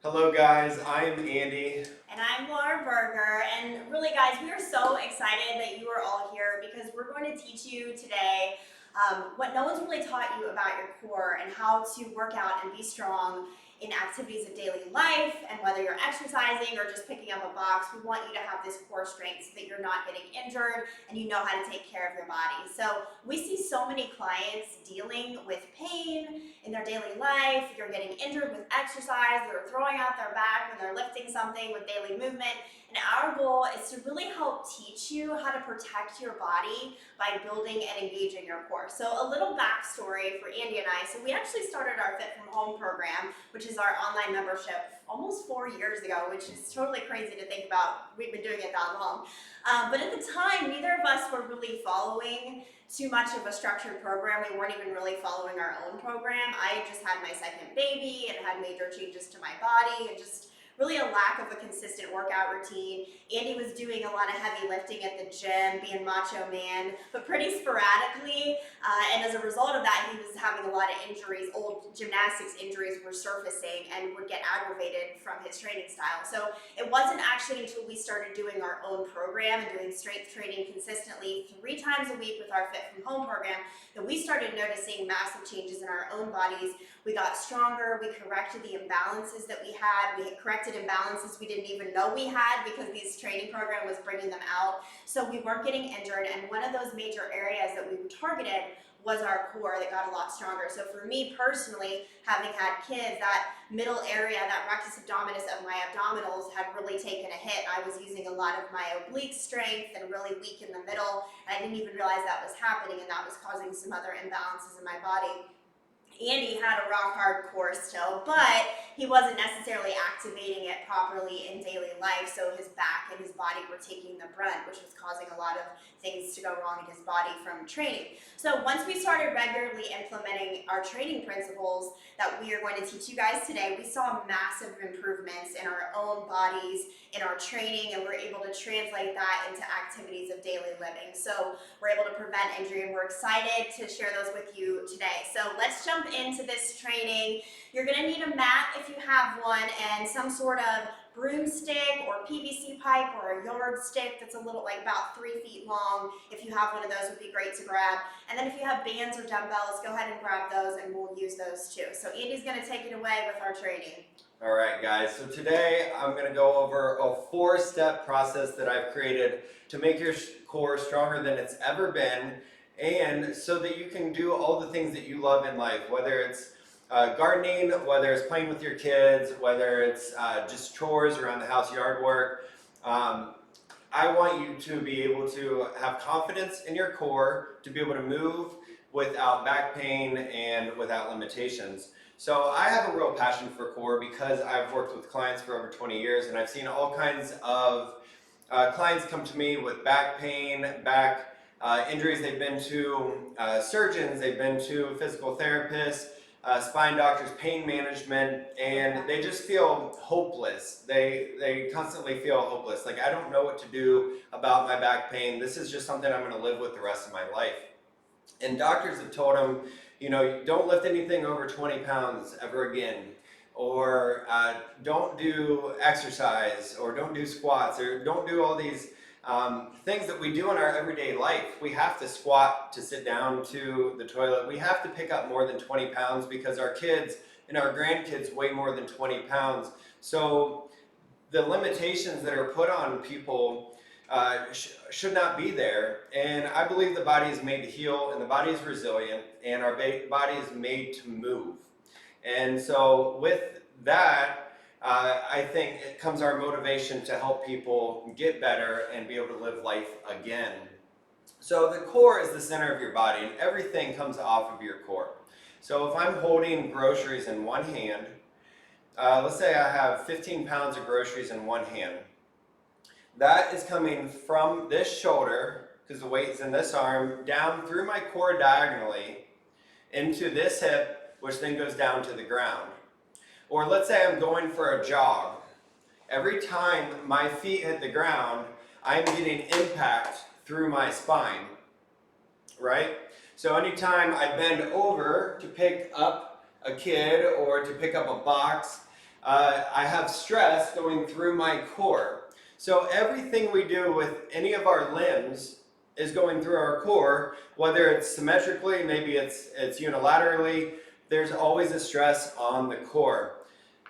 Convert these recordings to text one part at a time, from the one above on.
Hello guys, I'm Andy. And I'm Laura Berger. And really, guys, we are so excited that you are all here because we're going to teach you today what no one's really taught you about your core and how to work out and be strong in activities of daily life. And whether you're exercising or just picking up a box, we want you to have this core strength so that you're not getting injured and you know how to take care of your body. So we see so many clients dealing with pain in their daily life. You're getting injured with exercise, they're throwing out their back when they're lifting something with daily movement. And our goal is to really help teach you how to protect your body by building and engaging your core. So a little backstory for Andy and I. So we actually started our Fit From Home program, which is our online membership, almost 4 years ago, which is totally crazy to think about. We've been doing it that long. But at the time, neither of us were really following too much of a structured program. We weren't even really following our own program. I just had my second baby and had major changes to my body and just really a lack of a consistent workout routine. Andy was doing a lot of heavy lifting at the gym, being macho man, but pretty sporadically. And as a result of that, he was having a lot of injuries. Old gymnastics injuries were surfacing and would get aggravated from his training style. So it wasn't actually until we started doing our own program and doing strength training consistently 3 times a week with our Fit From Home program that we started noticing massive changes in our own bodies. We got stronger, we corrected the imbalances that we had, we had corrected imbalances we didn't even know we had because this training program was bringing them out. So we weren't getting injured, and one of those major areas that we targeted was our core that got a lot stronger. So for me personally, having had kids, that middle area, that rectus abdominis of my abdominals had really taken a hit. I was using a lot of my oblique strength and really weak in the middle, and I didn't even realize that was happening, and that was causing some other imbalances in my body. Andy had a rock hard core still, but he wasn't necessarily activating it properly in daily life, so his back and his body were taking the brunt, which was causing a lot of things to go wrong in his body from training. So once we started regularly implementing our training principles that we are going to teach you guys today, we saw massive improvements in our own bodies, in our training, and we're able to translate that into activities of daily living. So we're able to prevent injury, and we're excited to share those with you today. So let's jump into this training. You're going to need a mat if you have one, and some sort of broomstick or PVC pipe or a yardstick that's a little, like about 3 feet long. If you have one of those, would be great to grab. And then if you have bands or dumbbells, go ahead and grab those, and we'll use those too. So Andy's going to take it away with our training. All right guys, so today I'm going to go over a 4-step process that I've created to make your core stronger than it's ever been, and so that you can do all the things that you love in life, whether it's gardening, whether it's playing with your kids, whether it's just chores around the house, yard work. I want you to be able to have confidence in your core, to be able to move without back pain and without limitations. So I have a real passion for core because I've worked with clients for over 20 years, and I've seen all kinds of clients come to me with back pain, back injuries. They've been to surgeons, they've been to physical therapists, spine doctors, pain management, and they just feel hopeless. They constantly feel hopeless. Like, I don't know what to do about my back pain. This is just something I'm going to live with the rest of my life. And doctors have told them, you know, don't lift anything over 20 pounds ever again, or don't do exercise, or don't do squats, or don't do all these things that we do in our everyday life. We have to squat to sit down to the toilet. We have to pick up more than 20 pounds because our kids and our grandkids weigh more than 20 pounds. So the limitations that are put on people should not be there. And I believe the body is made to heal, and the body is resilient, and our body is made to move. And so with that, I think it comes our motivation to help people get better and be able to live life again. So the core is the center of your body, and everything comes off of your core. So if I'm holding groceries in one hand, let's say I have 15 pounds of groceries in one hand. That is coming from this shoulder, because the weight's in this arm, down through my core diagonally into this hip, which then goes down to the ground. Or let's say I'm going for a jog. Every time my feet hit the ground, I'm getting impact through my spine, right? So anytime I bend over to pick up a kid or to pick up a box, I have stress going through my core. So everything we do with any of our limbs is going through our core, whether it's symmetrically, maybe it's unilaterally, there's always a stress on the core.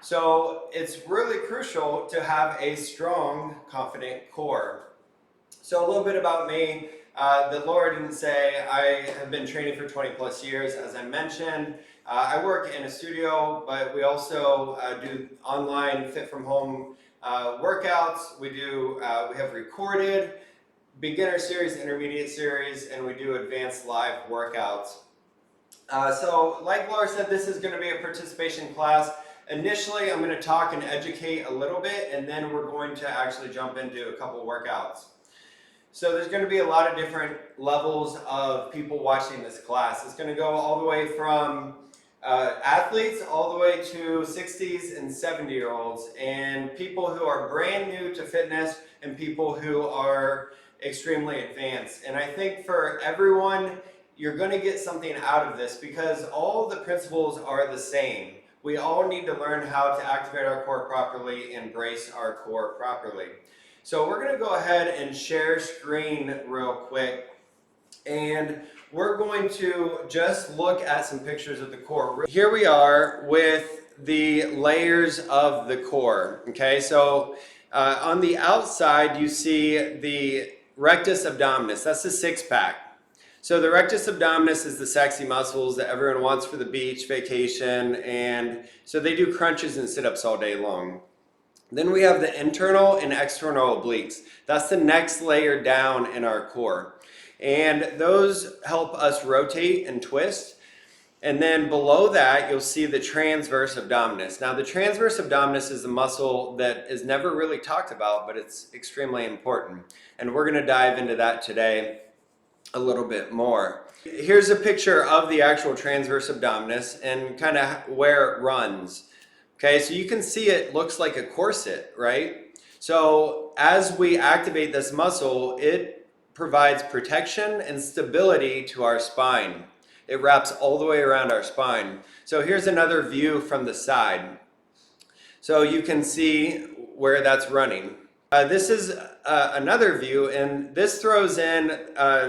So it's really crucial to have a strong, confident core. So a little bit about me. The Laura didn't say I have been training for 20 plus years, as I mentioned. I work in a studio, but we also do online fit from home workouts. We have recorded beginner series, intermediate series, and we do advanced live workouts. So like Laura said, this is going to be a participation class. Initially, I'm going to talk and educate a little bit, and then we're going to actually jump into a couple workouts. So there's going to be a lot of different levels of people watching this class. It's going to go all the way from athletes all the way to 60s and 70-year-olds, and people who are brand new to fitness and people who are extremely advanced. And I think for everyone, you're going to get something out of this because all the principles are the same. We all need to learn how to activate our core properly and brace our core properly. So we're going to go ahead and share screen real quick, and we're going to just look at some pictures of the core. Here we are with the layers of the core. Okay, so on the outside you see the rectus abdominis. That's the six-pack. So the rectus abdominis is the sexy muscles that everyone wants for the beach vacation, and so they do crunches and sit-ups all day long. Then we have the internal and external obliques. That's the next layer down in our core. And those help us rotate and twist. And then below that, you'll see the transverse abdominis. Now, the transverse abdominis is a muscle that is never really talked about, but it's extremely important. And we're going to dive into that today a little bit more. Here's a picture of the actual transverse abdominis and kind of where it runs. Okay, so you can see it looks like a corset, right? So as we activate this muscle, it provides protection and stability to our spine. It wraps all the way around our spine. So here's another view from the side. So you can see where that's running. This is another view, and this throws in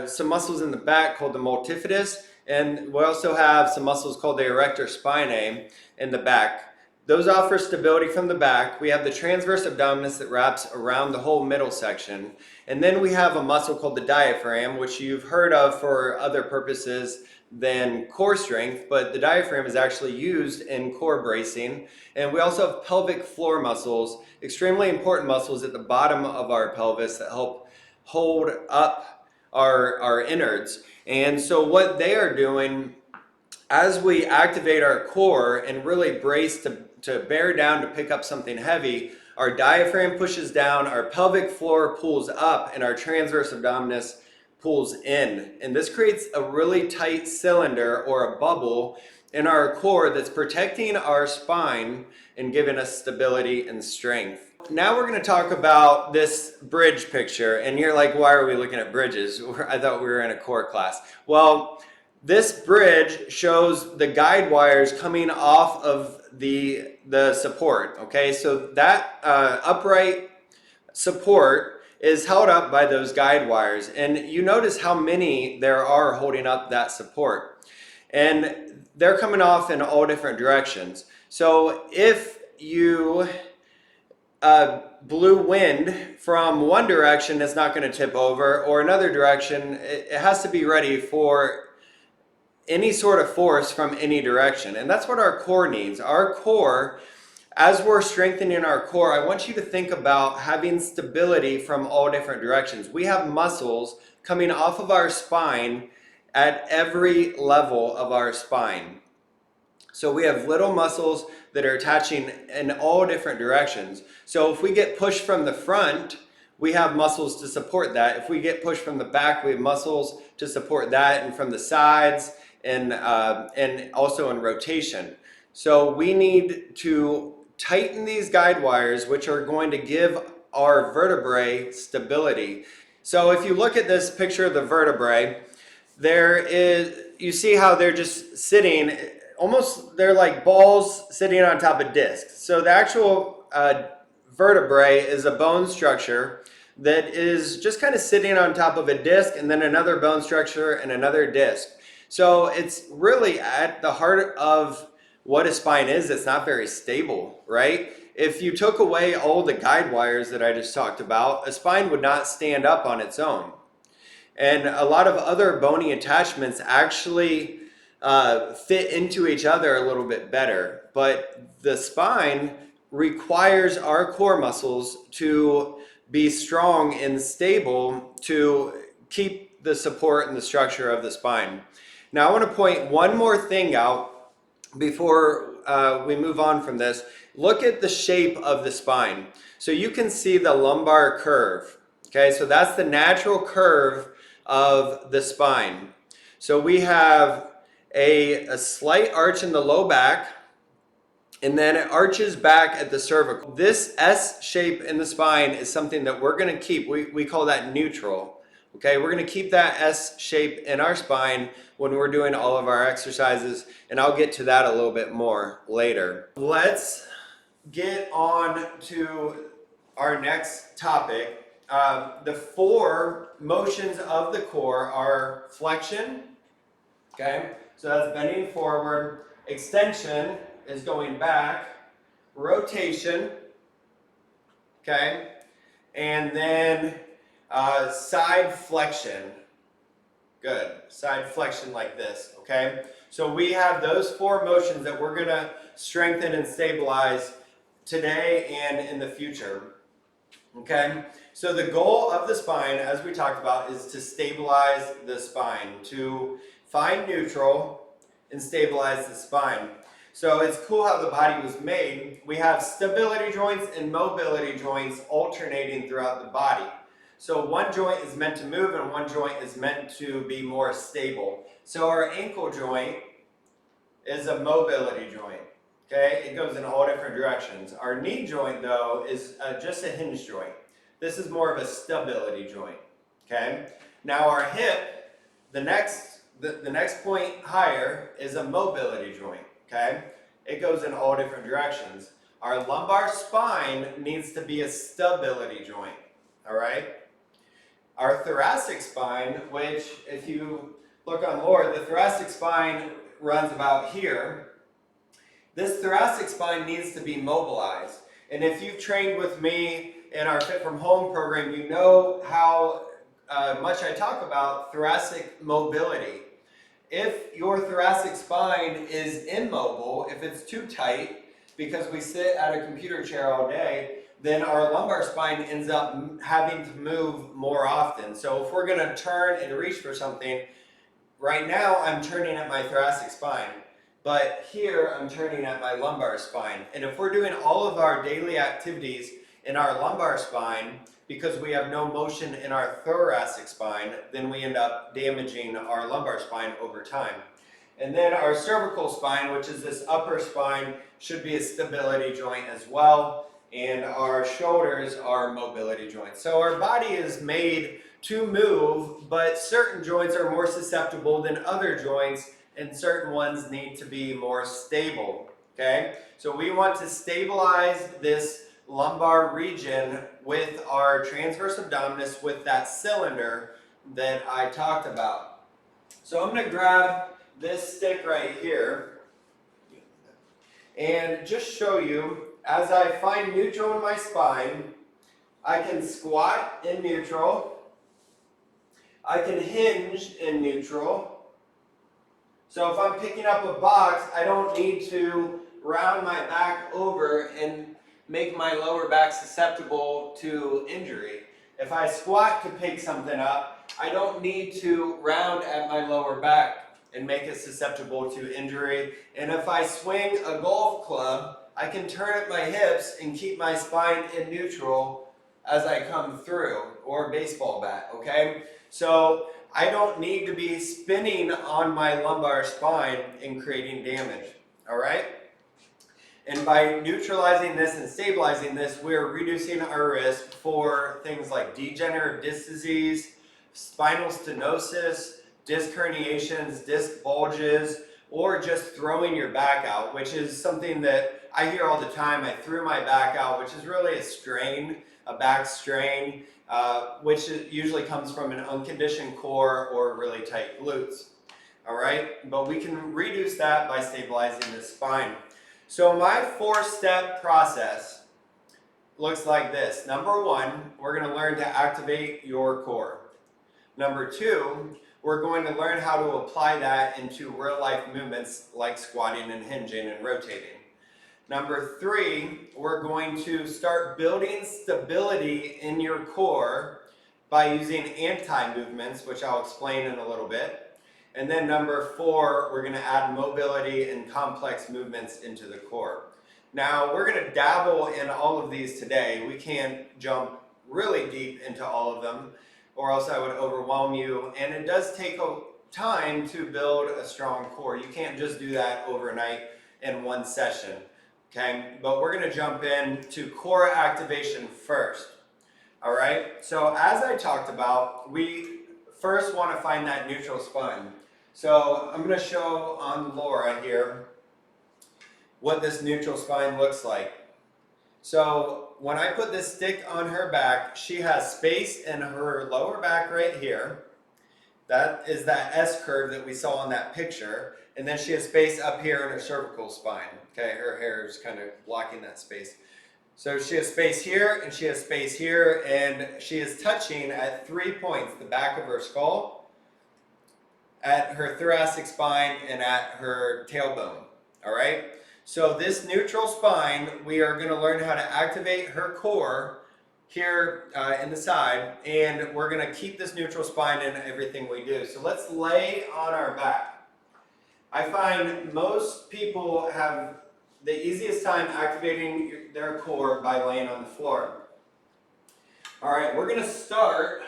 some muscles in the back called the multifidus, and we also have some muscles called the erector spinae in the back. Those offer stability from the back. We have the transverse abdominis that wraps around the whole middle section. And then we have a muscle called the diaphragm, which you've heard of for other purposes than core strength, but the diaphragm is actually used in core bracing. And we also have pelvic floor muscles, extremely important muscles at the bottom of our pelvis that help hold up our innards. And so what they are doing as we activate our core and really brace to bear down to pick up something heavy, our diaphragm pushes down, our pelvic floor pulls up, and our transverse abdominis pulls in. And this creates a really tight cylinder or a bubble in our core that's protecting our spine and giving us stability and strength. Now we're going to talk about this bridge picture, and you're like, why are we looking at bridges? I thought we were in a core class. Well, this bridge shows the guide wires coming off of the support. Okay, so that upright support is held up by those guide wires, and you notice how many there are holding up that support, and they're coming off in all different directions. So if you blew wind from one direction, it's not going to tip over, or another direction, it has to be ready for any sort of force from any direction. And that's what our core needs. Our core, as we're strengthening our core, I want you to think about having stability from all different directions. We have muscles coming off of our spine at every level of our spine. So we have little muscles that are attaching in all different directions. So if we get pushed from the front, we have muscles to support that. If we get pushed from the back, we have muscles to support that, and from the sides, and also in rotation. So we need to tighten these guide wires, which are going to give our vertebrae stability. So if you look at this picture of the vertebrae, you see how they're just sitting they're like balls sitting on top of discs. So the actual vertebrae is a bone structure that is just kind of sitting on top of a disc, and then another bone structure and another disc. So it's really at the heart of what a spine is. It's not very stable, right? If you took away all the guide wires that I just talked about, a spine would not stand up on its own. And a lot of other bony attachments actually fit into each other a little bit better. But the spine requires our core muscles to be strong and stable to keep the support and the structure of the spine. Now I want to point one more thing out before we move on from this. Look at the shape of the spine. So you can see the lumbar curve. Okay, so that's the natural curve of the spine. So we have a slight arch in the low back, and then it arches back at the cervical. This S shape in the spine is something that we're going to keep. We call that neutral. Okay, we're going to keep that S shape in our spine when we're doing all of our exercises, and I'll get to that a little bit more later. Let's get on to our next topic. The 4 motions of the core are flexion, okay, so that's bending forward, extension is going back, rotation, okay, and then side flexion. Good, side flexion like this, okay? So we have those 4 motions that we're gonna strengthen and stabilize today and in the future, okay? So the goal of the spine, as we talked about, is to stabilize the spine, to find neutral and stabilize the spine. So it's cool how the body was made. We have stability joints and mobility joints alternating throughout the body. So one joint is meant to move and one joint is meant to be more stable. So our ankle joint is a mobility joint. Okay, it goes in all different directions. Our knee joint, though, is just a hinge joint. This is more of a stability joint. Okay, now our hip, the next point higher, is a mobility joint. Okay, it goes in all different directions. Our lumbar spine needs to be a stability joint. All right. Our thoracic spine, which if you look on Lord, the thoracic spine runs about here. This thoracic spine needs to be mobilized. And if you've trained with me in our Fit From Home program, you know how much I talk about thoracic mobility. If your thoracic spine is immobile, if it's too tight, because we sit at a computer chair all day, then our lumbar spine ends up having to move more often. So if we're gonna turn and reach for something, right now I'm turning at my thoracic spine, but here I'm turning at my lumbar spine. And if we're doing all of our daily activities in our lumbar spine, because we have no motion in our thoracic spine, then we end up damaging our lumbar spine over time. And then our cervical spine, which is this upper spine, should be a stability joint as well. And our shoulders are mobility joints. So our body is made to move, but certain joints are more susceptible than other joints, and certain ones need to be more stable. Okay? So we want to stabilize this lumbar region with our transverse abdominis, with that cylinder that I talked about. So I'm going to grab this stick right here and just show you, as I find neutral in my spine, I can squat in neutral, I can hinge in neutral. So if I'm picking up a box, I don't need to round my back over and make my lower back susceptible to injury. If I squat to pick something up, I don't need to round at my lower back and make it susceptible to injury. And if I swing a golf club, I can turn at my hips and keep my spine in neutral as I come through, or a baseball bat, okay? So I don't need to be spinning on my lumbar spine and creating damage, all right? And by neutralizing this and stabilizing this, we're reducing our risk for things like degenerative disc disease, spinal stenosis, disc herniations, disc bulges. or just throwing your back out, which is something that I hear all the time. I threw my back out, which is really a strain, a back strain, which usually comes from an unconditioned core or really tight glutes. All right, but we can reduce that by stabilizing the spine. So my 4-step process looks like this. Number 1, we're going to learn to activate your core. Number 2, we're going to learn how to apply that into real life movements like squatting and hinging and rotating. Number 3, we're going to start building stability in your core by using anti-movements, which I'll explain in a little bit. And then number 4, we're going to add mobility and complex movements into the core. Now, we're going to dabble in all of these today. We can't jump really deep into all of them, or else I would overwhelm you. And it does take time to build a strong core. You can't just do that overnight in one session, okay? But we're going to jump into core activation first, all right? So as I talked about, we first want to find that neutral spine. So I'm going to show on Laura here what this neutral spine looks like. So when I put this stick on her back, she has space in her lower back right here. That is that S curve that we saw on that picture. And then she has space up here in her cervical spine. Okay, her hair is kind of blocking that space. So she has space here and she has space here, and she is touching at 3 points: the back of her skull, at her thoracic spine, and at her tailbone. All right? So this neutral spine, we are going to learn how to activate her core here in the side, and we're going to keep this neutral spine in everything we do. So let's lay on our back. I find most people have the easiest time activating their core by laying on the floor. All right, we're going to start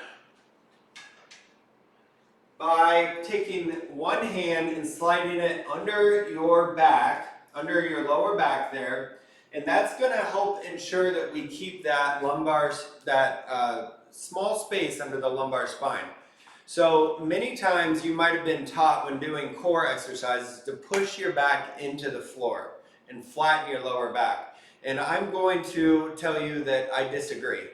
by taking one hand and sliding it under your back, under your lower back there, and that's going to help ensure that we keep that lumbar, small space under the lumbar spine. So many times you might have been taught when doing core exercises to push your back into the floor and flatten your lower back. And I'm going to tell you that I disagree.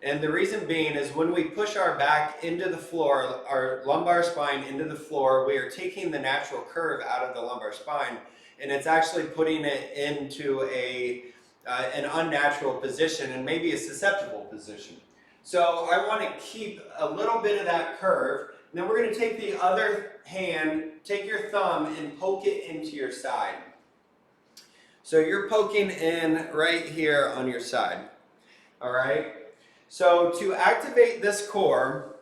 And the reason being is when we push our back into the floor, our lumbar spine into the floor, we are taking the natural curve out of the lumbar spine, and it's actually putting it into an unnatural position and maybe a susceptible position. So I want to keep a little bit of that curve. And then we're going to take the other hand, take your thumb and poke it into your side. So you're poking in right here on your side. All right? So to activate this core,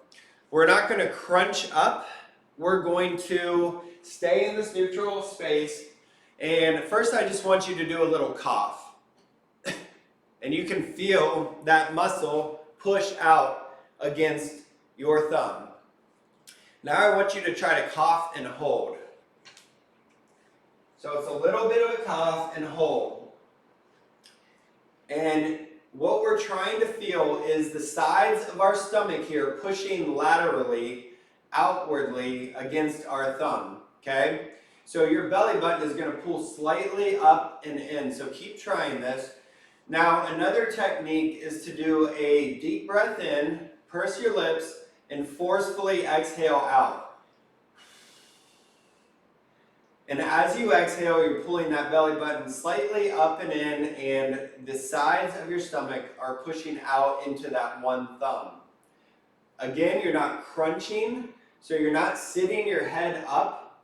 we're not going to crunch up. We're going to stay in this neutral space. And first I just want you to do a little cough. And you can feel that muscle push out against your thumb. Now I want you to try to cough and hold. So it's a little bit of a cough and hold. And what we're trying to feel is the sides of our stomach here pushing laterally, outwardly against our thumb, okay? So your belly button is going to pull slightly up and in, so keep trying this. Now another technique is to do a deep breath in, purse your lips, and forcefully exhale out. And as you exhale, you're pulling that belly button slightly up and in, and the sides of your stomach are pushing out into that one thumb. Again, you're not crunching, so you're not sitting your head up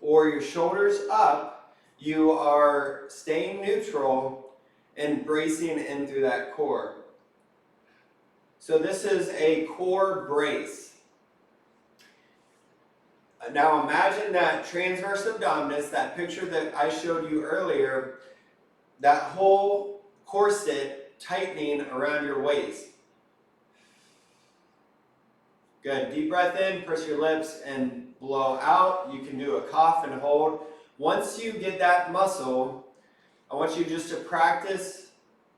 or your shoulders up. You are staying neutral and bracing in through that core. So this is a core brace. Now imagine that transverse abdominis, that picture that I showed you earlier, that whole corset tightening around your waist. Good. Deep breath in, purse your lips, and blow out. You can do a cough and hold. Once you get that muscle, I want you just to practice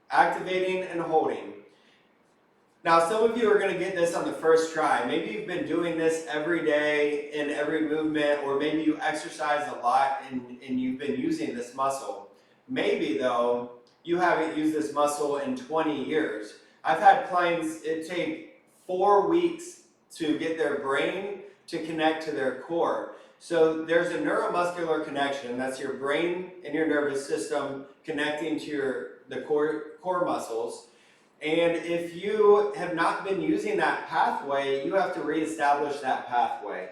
activating and holding. Now, some of you are going to get this on the first try. Maybe you've been doing this every day in every movement, or maybe you exercise a lot and you've been using this muscle. Maybe, though, you haven't used this muscle in 20 years. I've had clients, it take 4 weeks to get their brain to connect to their core. So there's a neuromuscular connection. That's your brain and your nervous system connecting to the core muscles. And if you have not been using that pathway, you have to reestablish that pathway.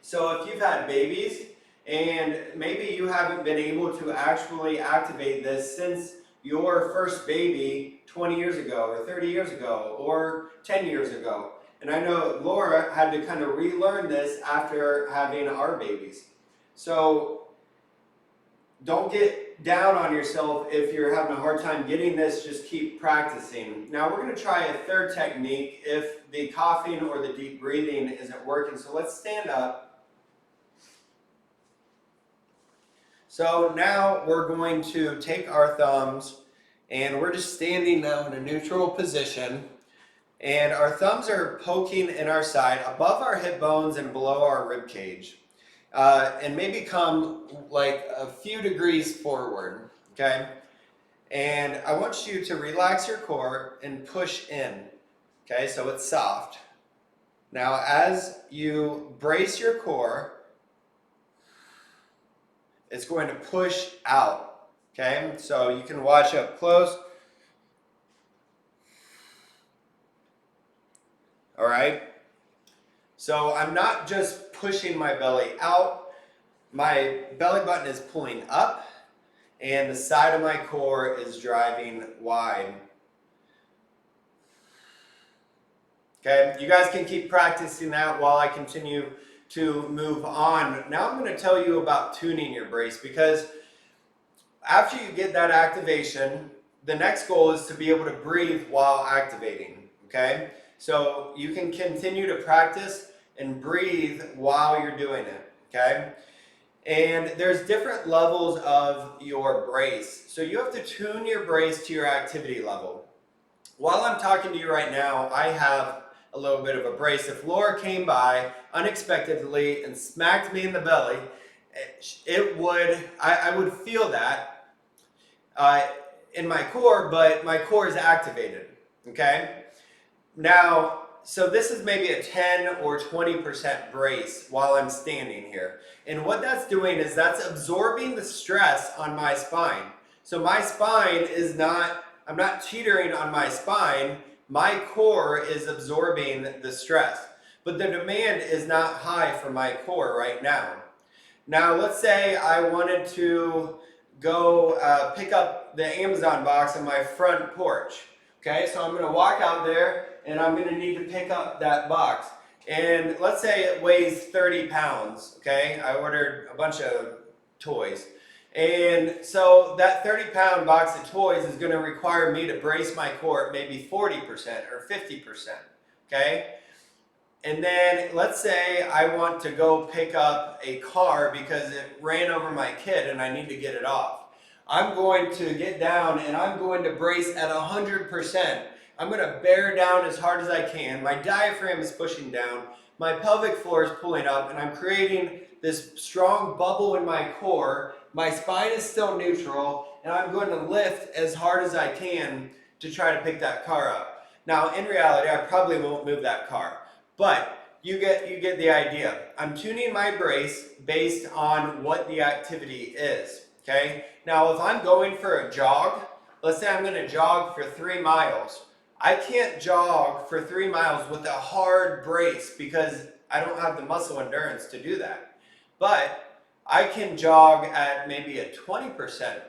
So if you've had babies and maybe you haven't been able to actually activate this since your first baby 20 years ago or 30 years ago or 10 years ago. And I know Laura had to kind of relearn this after having our babies. So don't get down on yourself if you're having a hard time getting this, just keep practicing. Now we're going to try a third technique if the coughing or the deep breathing isn't working. So let's stand up. So now we're going to take our thumbs and we're just standing now in a neutral position. And our thumbs are poking in our side above our hip bones and below our rib cage. And maybe come like a few degrees forward, okay? And I want you to relax your core and push in, okay? So it's soft. Now as you brace your core, it's going to push out, okay? So you can watch up close. All right? So I'm not just pushing my belly out, my belly button is pulling up, and the side of my core is driving wide. Okay, you guys can keep practicing that while I continue to move on. Now I'm going to tell you about tuning your brace, because after you get that activation, the next goal is to be able to breathe while activating, okay? So you can continue to practice and breathe while you're doing it, okay? And there's different levels of your brace. So you have to tune your brace to your activity level. While I'm talking to you right now, I have a little bit of a brace. If Laura came by unexpectedly and smacked me in the belly, I would feel that in my core, but my core is activated, okay? Now, so this is maybe a 10 or 20% brace while I'm standing here. And what that's doing is that's absorbing the stress on my spine. So my spine is not, I'm not teetering on my spine. My core is absorbing the stress. But the demand is not high for my core right now. Now, let's say I wanted to go pick up the Amazon box on my front porch. Okay, so I'm going to walk out there and I'm going to need to pick up that box. And let's say it weighs 30 pounds, okay? I ordered a bunch of toys. And so that 30-pound box of toys is going to require me to brace my core at maybe 40% or 50%, okay? And then let's say I want to go pick up a car because it ran over my kid and I need to get it off. I'm going to get down and I'm going to brace at 100%. I'm going to bear down as hard as I can. My diaphragm is pushing down. My pelvic floor is pulling up, and I'm creating this strong bubble in my core. My spine is still neutral, and I'm going to lift as hard as I can to try to pick that car up. Now, in reality, I probably won't move that car, but you get the idea. I'm tuning my brace based on what the activity is, okay? Now, if I'm going for a jog, let's say I'm going to jog for 3 miles. I can't jog for 3 miles with a hard brace because I don't have the muscle endurance to do that. But I can jog at maybe a 20%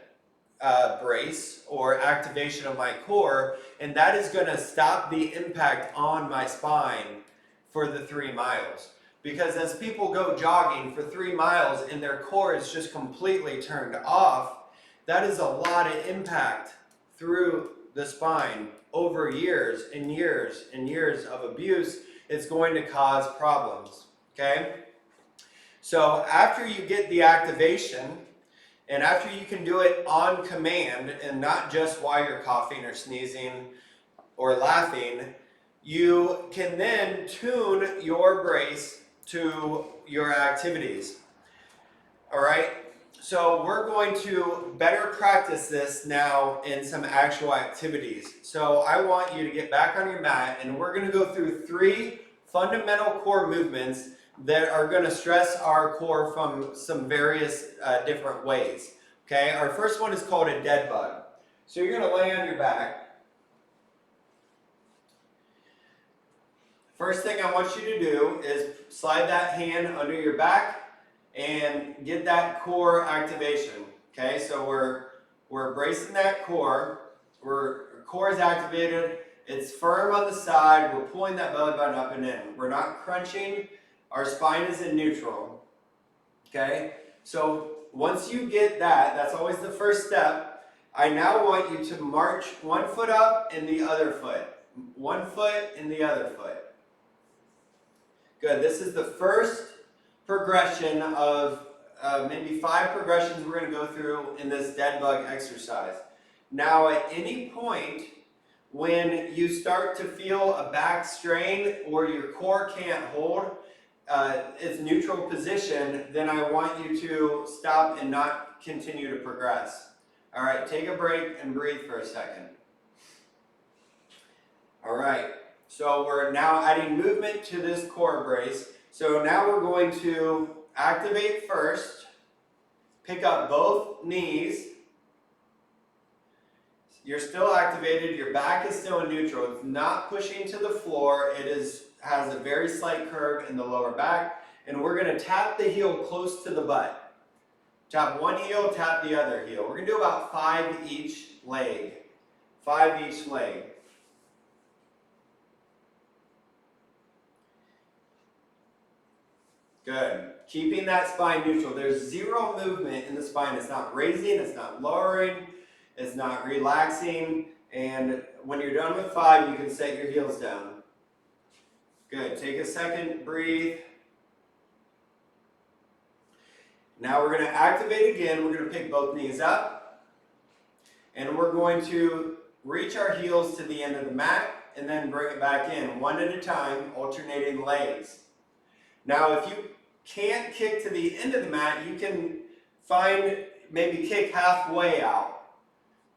brace or activation of my core, and that is going to stop the impact on my spine for the 3 miles. Because as people go jogging for 3 miles and their core is just completely turned off, that is a lot of impact through the spine over years and years and years of abuse. It's going to cause problems, okay? So after you get the activation, and after you can do it on command and not just while you're coughing or sneezing, or laughing, you can then tune your brace to your activities. All right, so we're going to better practice this now in some actual activities. So I want you to get back on your mat, and we're going to go through 3 fundamental core movements that are going to stress our core from some various different ways. Okay, our first one is called a dead bug. So you're going to lay on your back. First thing I want you to do is slide that hand under your back and get that core activation. Okay, so we're bracing that core. Core is activated. It's firm on the side. We're pulling that belly button up and in. We're not crunching. Our spine is in neutral. Okay, so once you get that, that's always the first step. I now want you to march one foot up and the other foot. One foot and the other foot. Good. This is the first progression of maybe 5 progressions we're going to go through in this dead bug exercise. Now, at any point when you start to feel a back strain or your core can't hold its neutral position, then I want you to stop and not continue to progress. All right, take a break and breathe for a second. All right, so we're now adding movement to this core brace. So now we're going to activate first, pick up both knees. You're still activated, your back is still in neutral. It's not pushing to the floor. It has a very slight curve in the lower back. And we're going to tap the heel close to the butt. Tap one heel, tap the other heel. We're going to do about 5 each leg. 5 each leg. Good. Keeping that spine neutral. There's 0 movement in the spine. It's not raising, it's not lowering, it's not relaxing. And when you're done with 5, you can set your heels down. Good. Take a second, breathe. Now we're going to activate again. We're going to pick both knees up. And we're going to reach our heels to the end of the mat and then bring it back in, one at a time, alternating legs. Now, if you can't kick to the end of the mat, you can maybe kick halfway out.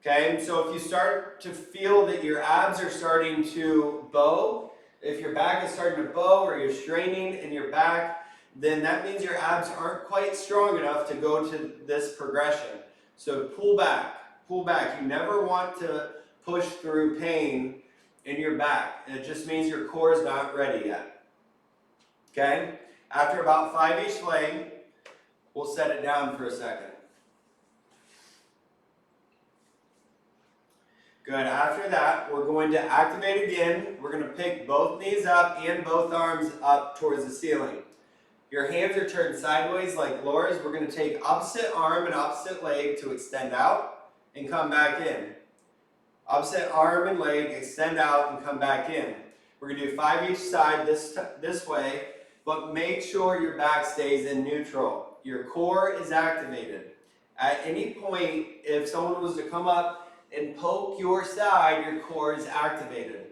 Okay, and so if you start to feel that your abs are starting to bow, if your back is starting to bow or you're straining in your back, then that means your abs aren't quite strong enough to go to this progression. So pull back, pull back. You never want to push through pain in your back. It just means your core is not ready yet. Okay? After about 5 each leg, we'll set it down for a second. Good. After that, we're going to activate again. We're going to pick both knees up and both arms up towards the ceiling. Your hands are turned sideways like Laura's. We're going to take opposite arm and opposite leg to extend out and come back in. Opposite arm and leg, extend out and come back in. We're going to do 5 each side this way, but make sure your back stays in neutral. Your core is activated. At any point, if someone was to come up and poke your side, your core is activated.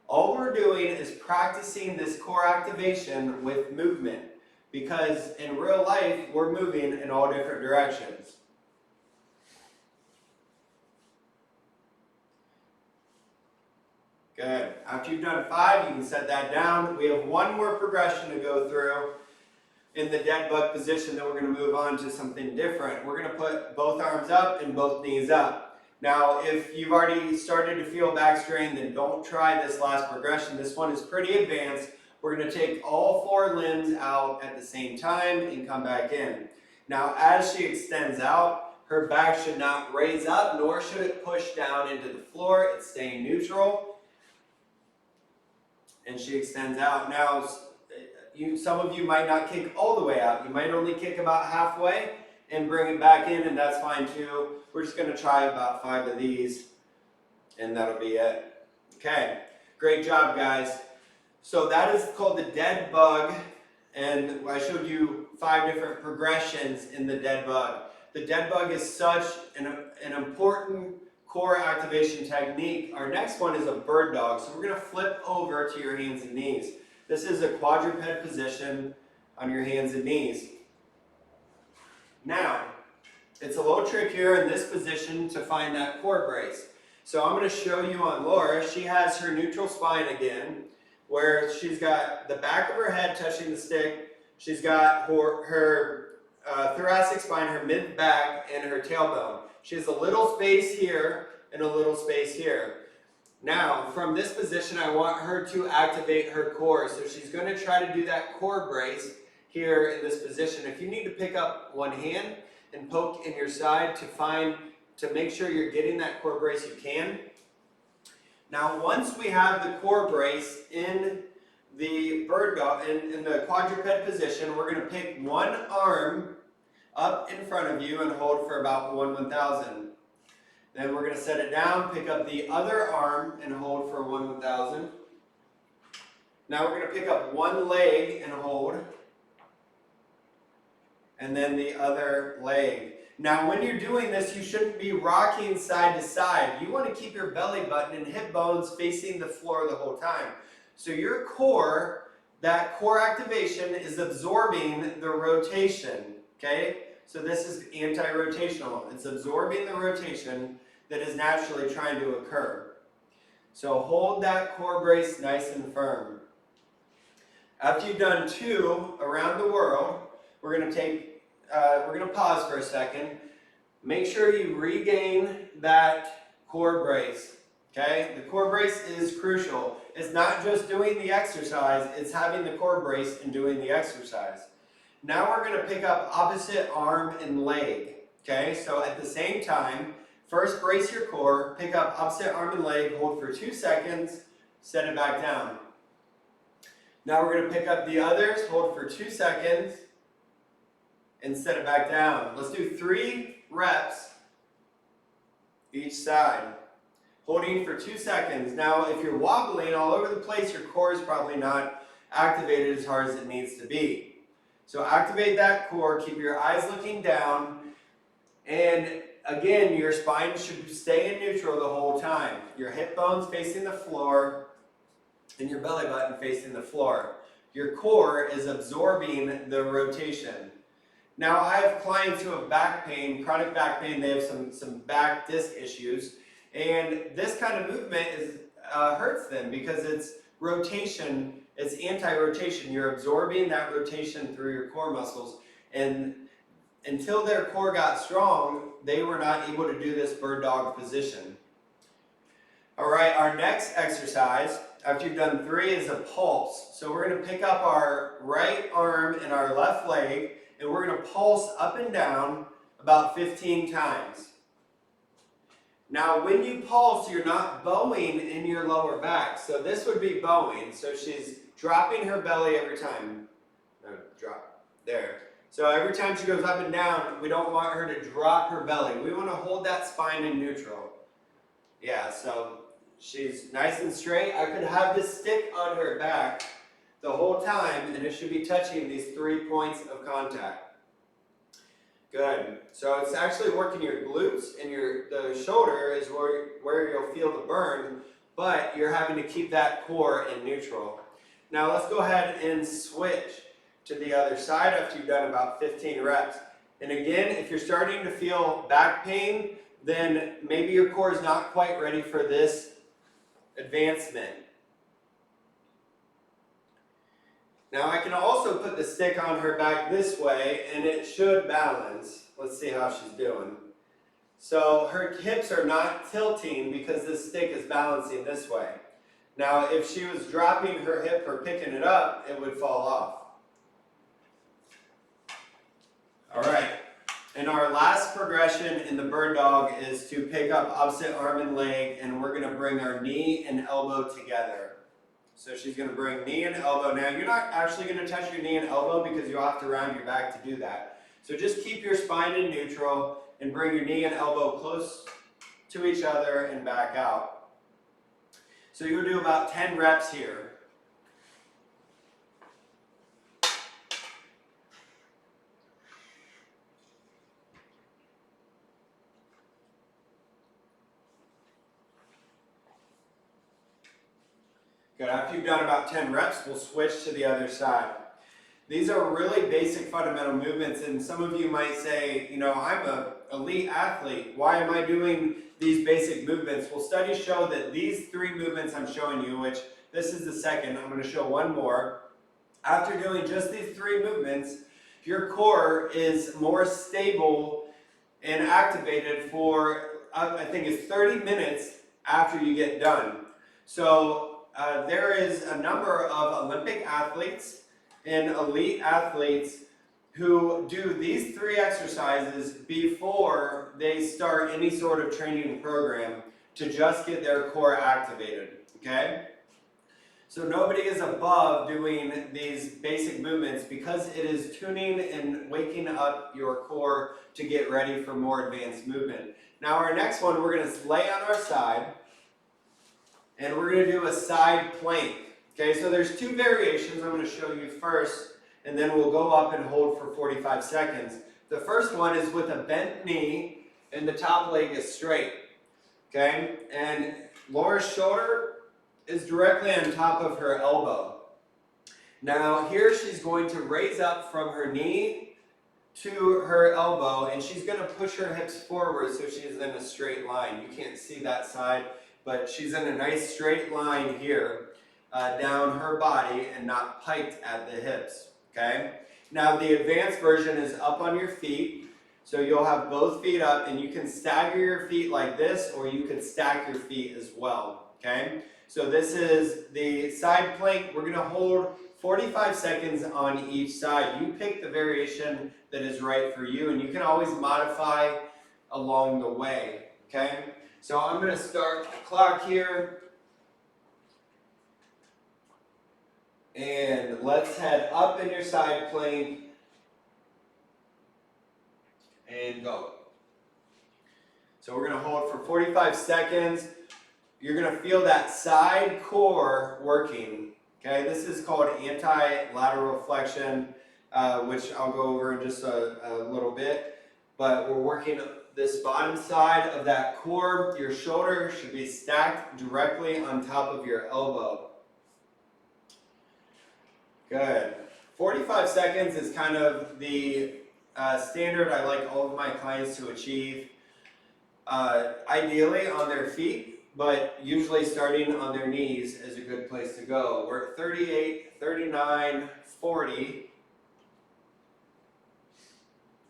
All we're doing is practicing this core activation with movement, because in real life, we're moving in all different directions. Good. After you've done 5, you can set that down. We have one more progression to go through in the dead bug position, then we're going to move on to something different. We're going to put both arms up and both knees up. Now, if you've already started to feel back strain, then don't try this last progression. This one is pretty advanced. We're going to take all 4 limbs out at the same time and come back in. Now, as she extends out, her back should not raise up, nor should it push down into the floor. It's staying neutral. And she extends out. Now, some of you might not kick all the way out. You might only kick about halfway and bring it back in, and that's fine too. We're just going to try about 5 of these, and that'll be it. Okay, great job, guys. So that is called the dead bug, and I showed you 5 different progressions in the dead bug. The dead bug is such an important core activation technique. Our next one is a bird dog. So we're going to flip over to your hands and knees. This is a quadruped position on your hands and knees. Now, it's a little trickier in this position to find that core brace. So I'm going to show you on Laura. She has her neutral spine again, where she's got the back of her head touching the stick. She's got her thoracic spine, her mid-back, and her tailbone. She has a little space here and a little space here. Now, from this position, I want her to activate her core. So she's going to try to do that core brace here in this position. If you need to pick up one hand and poke in your side to make sure you're getting that core brace, you can. Now, once we have the core brace in the bird dog, in the quadruped position, we're going to pick one arm up in front of you and hold for about 1/1000. Then we're going to set it down, pick up the other arm and hold for 1/1000. Now we're going to pick up one leg and hold, and then the other leg. Now when you're doing this, you shouldn't be rocking side to side. You want to keep your belly button and hip bones facing the floor the whole time. So your core, that core activation is absorbing the rotation, okay? So this is anti-rotational. It's absorbing the rotation that is naturally trying to occur. So hold that core brace nice and firm. After you've done 2 around the world, we're going to pause for a second. Make sure you regain that core brace. Okay? The core brace is crucial. It's not just doing the exercise, it's having the core brace and doing the exercise. Now we're going to pick up opposite arm and leg. Okay? So at the same time, first brace your core, pick up opposite arm and leg, hold for 2 seconds, set it back down. Now we're going to pick up the others, hold for 2 seconds, and set it back down. Let's do 3 reps each side, holding for 2 seconds. Now, if you're wobbling all over the place, your core is probably not activated as hard as it needs to be. So activate that core, keep your eyes looking down, and again, your spine should stay in neutral the whole time. Your hip bones facing the floor, and your belly button facing the floor. Your core is absorbing the rotation. Now, I have clients who have back pain, chronic back pain. They have some back disc issues, and this kind of movement hurts them because it's rotation, it's anti-rotation. You're absorbing that rotation through your core muscles, and until their core got strong, they were not able to do this bird dog position. All right, our next exercise, after you've done 3, is a pulse. So we're going to pick up our right arm and our left leg, and we're going to pulse up and down about 15 times. Now, when you pulse, you're not bowing in your lower back. So this would be bowing. So she's dropping her belly every time. No, drop. There. So every time she goes up and down, we don't want her to drop her belly. We want to hold that spine in neutral. Yeah, so she's nice and straight. I could have this stick on her back the whole time, and it should be touching these 3 points of contact. Good. So it's actually working your glutes, and the shoulder is where you'll feel the burn, but you're having to keep that core in neutral. Now let's go ahead and switch to the other side after you've done about 15 reps. And again, if you're starting to feel back pain, then maybe your core is not quite ready for this advancement. Now I can also put the stick on her back this way, and it should balance. Let's see how she's doing. So her hips are not tilting because this stick is balancing this way. Now if she was dropping her hip or picking it up, it would fall off. All right. And our last progression in the bird dog is to pick up opposite arm and leg, and we're going to bring our knee and elbow together. So she's going to bring knee and elbow. Now you're not actually going to touch your knee and elbow because you'll have to round your back to do that. So just keep your spine in neutral and bring your knee and elbow close to each other and back out. So you'll do about 10 reps here. Good. After you've done about 10 reps, we'll switch to the other side. These are really basic fundamental movements, and some of you might say, you know, I'm an elite athlete. Why am I doing these basic movements? Well, studies show that these 3 movements I'm showing you, which this is the second, I'm going to show one more. After doing just these 3 movements, your core is more stable and activated for, I think it's 30 minutes after you get done. So there is a number of Olympic athletes and elite athletes who do these 3 exercises before they start any sort of training program to just get their core activated, okay? So nobody is above doing these basic movements because it is tuning and waking up your core to get ready for more advanced movement. Now our next one, we're going to lay on our side and we're going to do a side plank. Okay, so there's 2 variations I'm going to show you first, and then we'll go up and hold for 45 seconds. The first one is with a bent knee and the top leg is straight. Okay, and Laura's shoulder is directly on top of her elbow. Now here she's going to raise up from her knee to her elbow, and she's going to push her hips forward so she's in a straight line. You can't see that side, but she's in a nice straight line here down her body and not piked at the hips. Okay. Now the advanced version is up on your feet, so you'll have both feet up, and you can stagger your feet like this, or you can stack your feet as well. Okay. So this is the side plank. We're going to hold 45 seconds on each side. You pick the variation that is right for you, and you can always modify along the way, okay? So I'm going to start the clock here. And let's head up in your side plank and go. So we're going to hold for 45 seconds. You're going to feel that side core working. Okay, this is called anti-lateral flexion, which I'll go over in just a little bit. But we're working this bottom side of that core. Your shoulder should be stacked directly on top of your elbow. Good. 45 seconds is kind of the standard I like all of my clients to achieve. Ideally on their feet, but usually starting on their knees is a good place to go. We're at 38, 39, 40.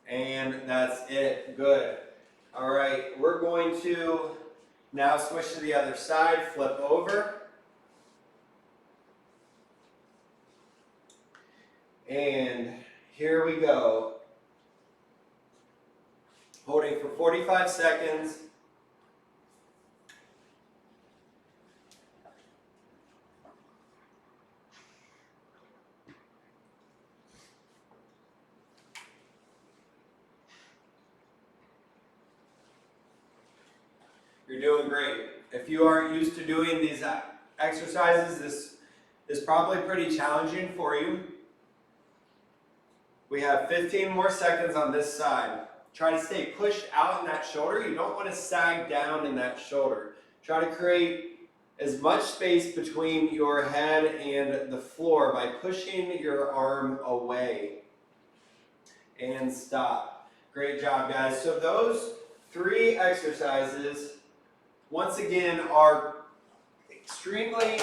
And that's it. Good. All right, we're going to now switch to the other side, flip over. And here we go. Holding for 45 seconds. You're doing great. If you aren't used to doing these exercises, this is probably pretty challenging for you. We have 15 more seconds on this side. Try to stay pushed out in that shoulder. You don't want to sag down in that shoulder. Try to create as much space between your head and the floor by pushing your arm away. And stop. Great job, guys. So those 3 exercises, once again, are extremely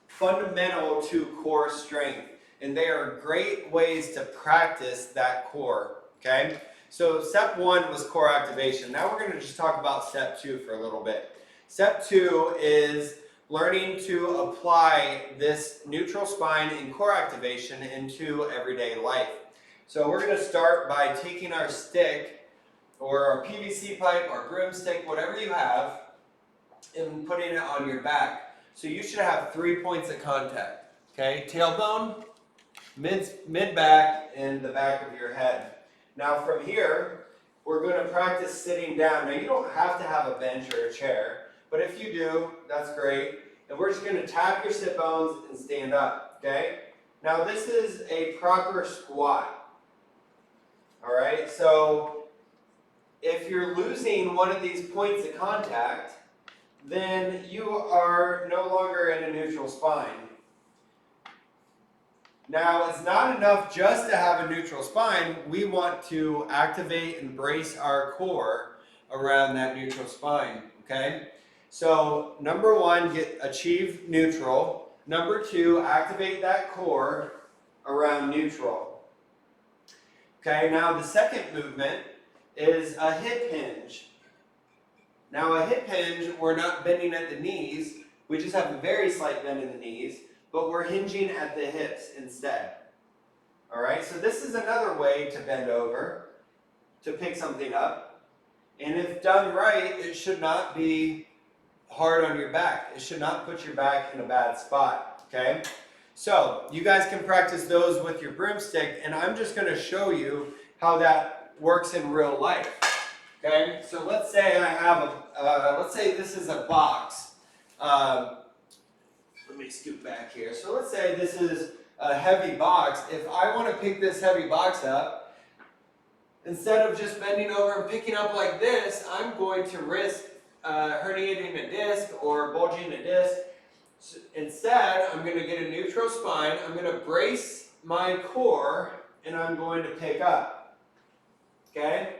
fundamental to core strength, and they are great ways to practice that core, okay? So step 1 was core activation. Now we're going to just talk about step 2 for a little bit. Step 2 is learning to apply this neutral spine and core activation into everyday life. So we're going to start by taking our stick or our PVC pipe or broomstick, whatever you have, and putting it on your back. So you should have 3 points of contact, okay? Tailbone, mid-back, and the back of your head. Now from here, we're going to practice sitting down. Now you don't have to have a bench or a chair, but if you do, that's great. And we're just going to tap your sit bones and stand up, okay? Now this is a proper squat, all right? So if you're losing one of these points of contact, then you are no longer in a neutral spine. Now, it's not enough just to have a neutral spine. We want to activate and brace our core around that neutral spine, okay? So, number one, achieve neutral. Number two, activate that core around neutral. Okay, now the second movement is a hip hinge. Now, a hip hinge, we're not bending at the knees. We just have a very slight bend in the knees, but we're hinging at the hips instead. All right, so this is another way to bend over, to pick something up. And if done right, it should not be hard on your back. It should not put your back in a bad spot, okay? So, you guys can practice those with your broomstick, and I'm just gonna show you how that works in real life, okay? So let's say I have let's say this is a box. Let me scoot back here. So let's say this is a heavy box. If I want to pick this heavy box up, instead of just bending over and picking up like this, I'm going to risk herniating a disc or bulging a disc. So instead, I'm going to get a neutral spine. I'm going to brace my core, and I'm going to pick up. Okay?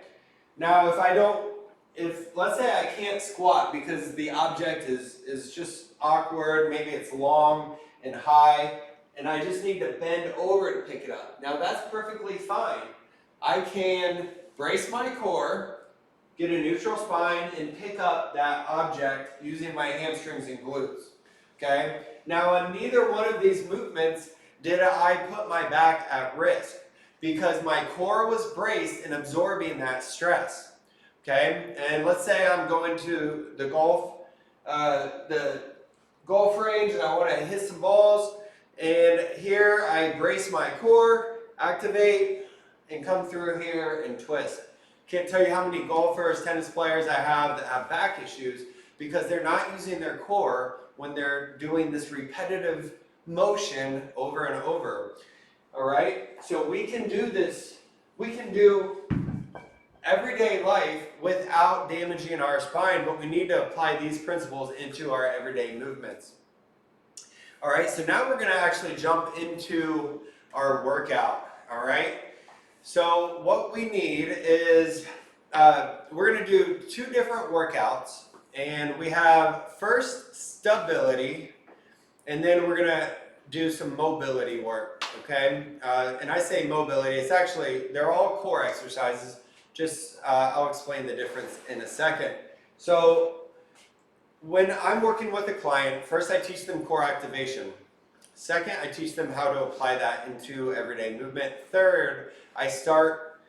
Now, let's say I can't squat because the object is just awkward, maybe it's long and high, and I just need to bend over to pick it up. Now that's perfectly fine. I can brace my core, get a neutral spine, and pick up that object using my hamstrings and glutes. Okay? Now on neither one of these movements did I put my back at risk because my core was braced and absorbing that stress. Okay? And let's say I'm going to the golf range and I want to hit some balls, and here I brace my core, activate, and come through here and twist. Can't tell you how many golfers, tennis players I have that have back issues because they're not using their core when they're doing this repetitive motion over and over. All right? So we can do this. We can do everyday life without damaging our spine, but we need to apply these principles into our everyday movements. All right, so now we're going to actually jump into our workout. All right, so what we need is we're going to do two different workouts, and we have first stability, and then we're going to do some mobility work. Okay, and I say mobility, it's actually, they're all core exercises. Just, I'll explain the difference in a second. So, when I'm working with a client, first I teach them core activation. Second, I teach them how to apply that into everyday movement. Third, I start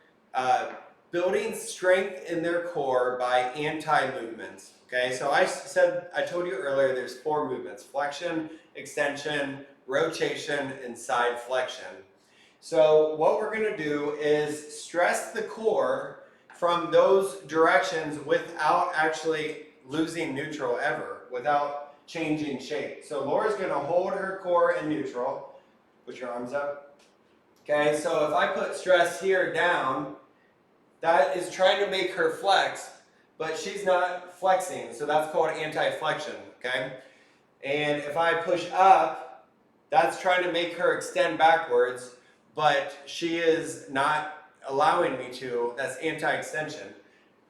building strength in their core by anti-movements. Okay, so I told you earlier there's 4 movements: flexion, extension, rotation, and side flexion. So what we're going to do is stress the core from those directions without actually losing neutral ever, without changing shape. So Laura's going to hold her core in neutral. Put your arms up. Okay, so if I put stress here down, that is trying to make her flex, but she's not flexing, so that's called anti-flexion, okay? And if I push up, that's trying to make her extend backwards, but she is not allowing me to. That's anti-extension.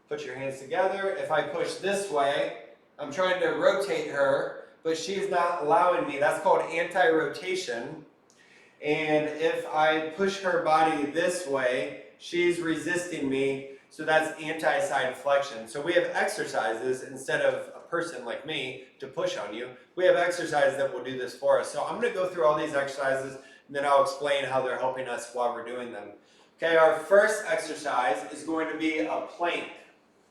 Put your hands together. If I push this way, I'm trying to rotate her, but she's not allowing me. That's called anti-rotation. And if I push her body this way, she's resisting me, so that's anti-side flexion. So we have exercises instead of a person like me to push on you. We have exercises that will do this for us. So I'm going to go through all these exercises, and then I'll explain how they're helping us while we're doing them. Okay, our first exercise is going to be a plank.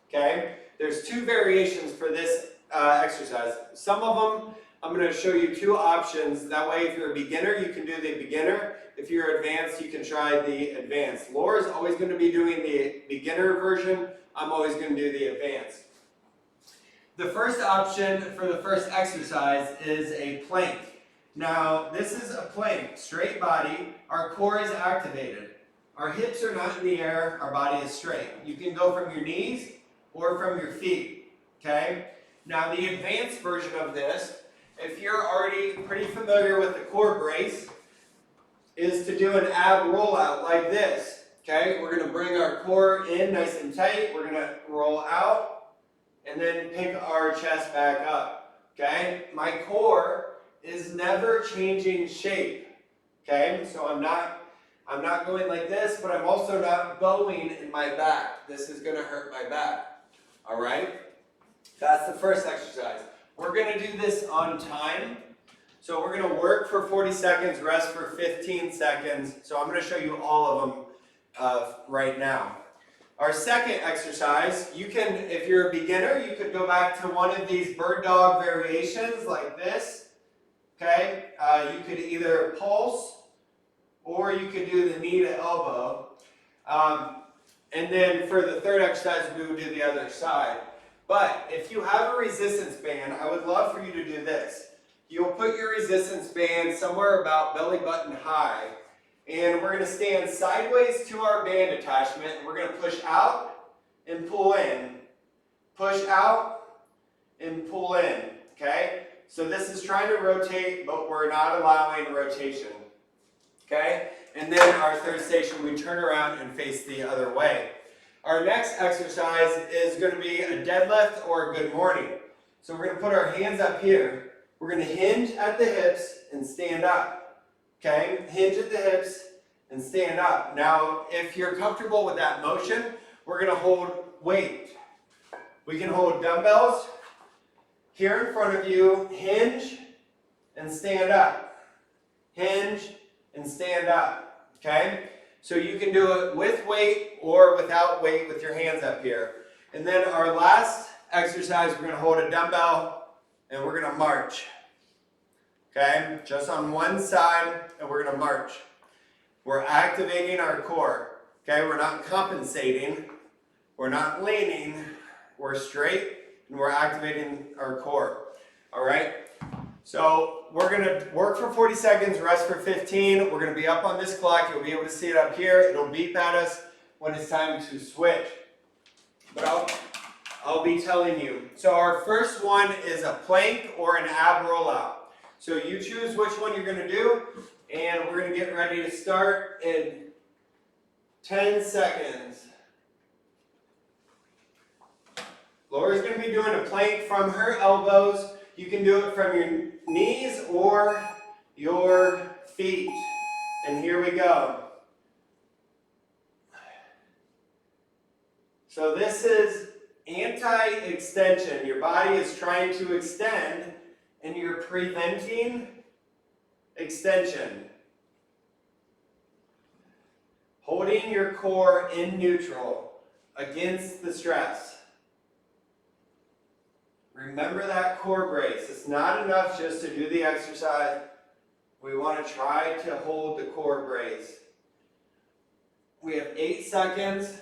Okay, there's 2 variations for this exercise. Some of them, I'm going to show you 2 options. That way, if you're a beginner, you can do the beginner. If you're advanced, you can try the advanced. Laura's always going to be doing the beginner version. I'm always going to do the advanced. The first option for the first exercise is a plank. Now, this is a plank, straight body. Our core is activated. Our hips are not in the air. Our body is straight. You can go from your knees or from your feet, okay? Now, the advanced version of this, if you're already pretty familiar with the core brace, is to do an ab rollout like this. Okay, we're going to bring our core in nice and tight. We're going to roll out and then pick our chest back up. Okay, my core is never changing shape. Okay, so I'm not going like this, but I'm also not bowing in my back. This is going to hurt my back. All right, that's the first exercise. We're going to do this on time. So we're going to work for 40 seconds, rest for 15 seconds. So I'm going to show you all of them right now. Our second exercise, you can, if you're a beginner, you could go back to one of these bird dog variations like this. Okay, you could either pulse or you could do the knee to elbow. And then for the third exercise, we would do the other side. But if you have a resistance band, I would love for you to do this. You'll put your resistance band somewhere about belly button high, and we're going to stand sideways to our band attachment, and we're going to push out and pull in, push out and pull in, okay? So this is trying to rotate, but we're not allowing rotation, okay? And then our third station, we turn around and face the other way. Our next exercise is going to be a deadlift or a good morning. So we're going to put our hands up here. We're going to hinge at the hips and stand up. Okay? Hinge at the hips and stand up. Now, if you're comfortable with that motion, we're going to hold weight. We can hold dumbbells here in front of you, hinge and stand up. Hinge and stand up. Okay? So you can do it with weight or without weight with your hands up here. And then our last exercise, we're going to hold a dumbbell and we're going to march. Okay, just on one side, and we're going to march. We're activating our core. Okay, we're not compensating. We're not leaning. We're straight, and we're activating our core. All right, so we're going to work for 40 seconds, rest for 15. We're going to be up on this clock. You'll be able to see it up here. It'll beep at us when it's time to switch. But I'll be telling you. So our first one is a plank or an ab rollout. So you choose which one you're going to do, and we're going to get ready to start in 10 seconds. Laura's going to be doing a plank from her elbows. You can do it from your knees or your feet. And here we go. So this is anti-extension. Your body is trying to extend, and you're preventing extension. Holding your core in neutral against the stress. Remember that core brace. It's not enough just to do the exercise. We want to try to hold the core brace. We have 8 seconds.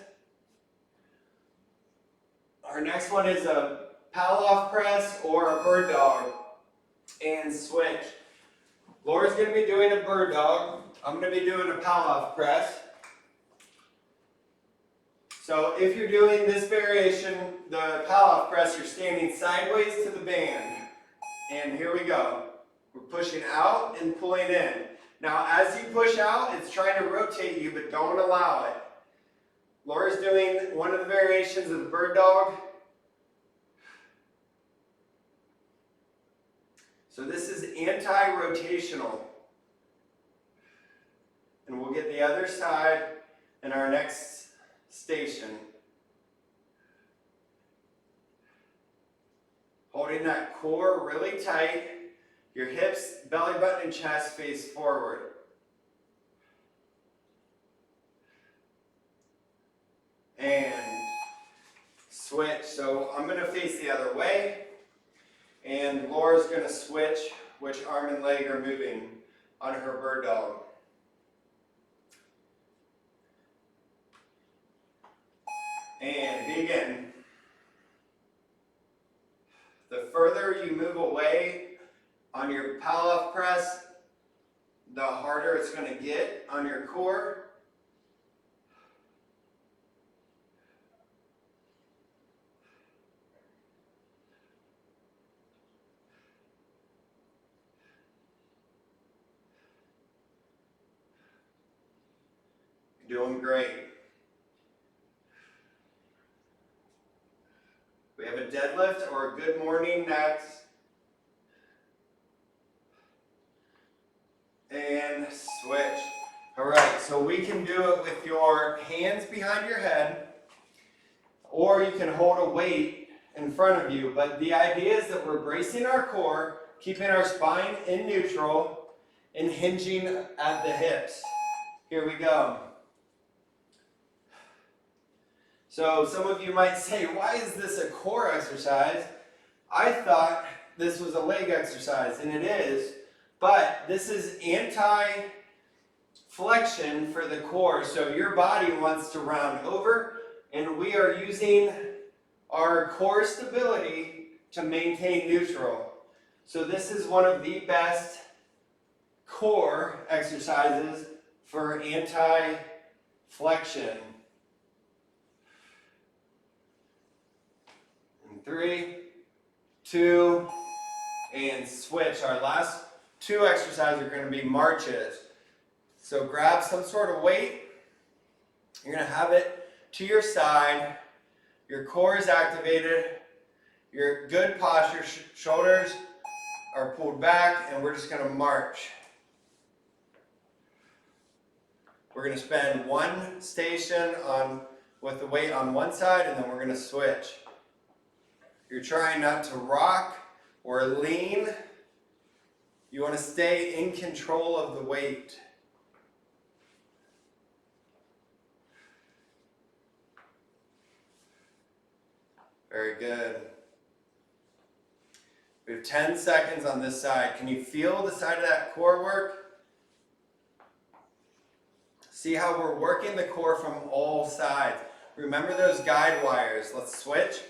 Our next one is a Palloff press or a bird dog. And switch. Laura's going to be doing a bird dog. I'm going to be doing a Palloff press. So if you're doing this variation, the Palloff press, you're standing sideways to the band. And here we go. We're pushing out and pulling in. Now as you push out, it's trying to rotate you, but don't allow it. Laura's doing one of the variations of the bird dog. So this is anti-rotational. And we'll get the other side in our next station. Holding that core really tight. Your hips, belly button, and chest face forward. And switch. So I'm going to face the other way. And Laura's going to switch which arm and leg are moving on her bird dog. And begin. The further you move away on your Palloff press, the harder it's going to get on your core. Doing great. We have a deadlift or a good morning next. And switch. All right, so we can do it with your hands behind your head, or you can hold a weight in front of you. But the idea is that we're bracing our core, keeping our spine in neutral, and hinging at the hips. Here we go. So some of you might say, why is this a core exercise? I thought this was a leg exercise, and it is, but this is anti-flexion for the core. So your body wants to round over, and we are using our core stability to maintain neutral. So this is one of the best core exercises for anti-flexion. 3, 2, and switch. Our last 2 exercises are going to be marches. So grab some sort of weight. You're going to have it to your side. Your core is activated. Your good posture, shoulders are pulled back, and we're just going to march. We're going to spend one station with the weight on one side, and then we're going to switch. You're trying not to rock or lean. You want to stay in control of the weight. Very good. We have 10 seconds on this side. Can you feel the side of that core work? See how we're working the core from all sides. Remember those guide wires. Let's switch.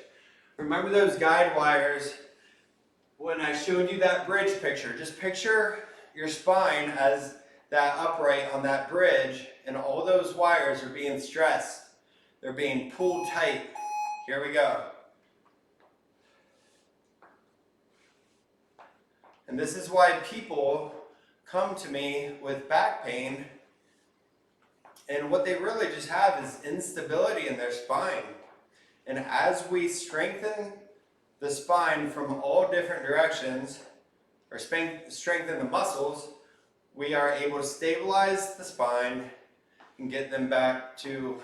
Remember those guide wires when I showed you that bridge picture. Just picture your spine as that upright on that bridge, and all those wires are being stressed. They're being pulled tight. Here we go. And this is why people come to me with back pain, and what they really just have is instability in their spine. And as we strengthen the spine from all different directions, or strengthen the muscles, we are able to stabilize the spine and get them back to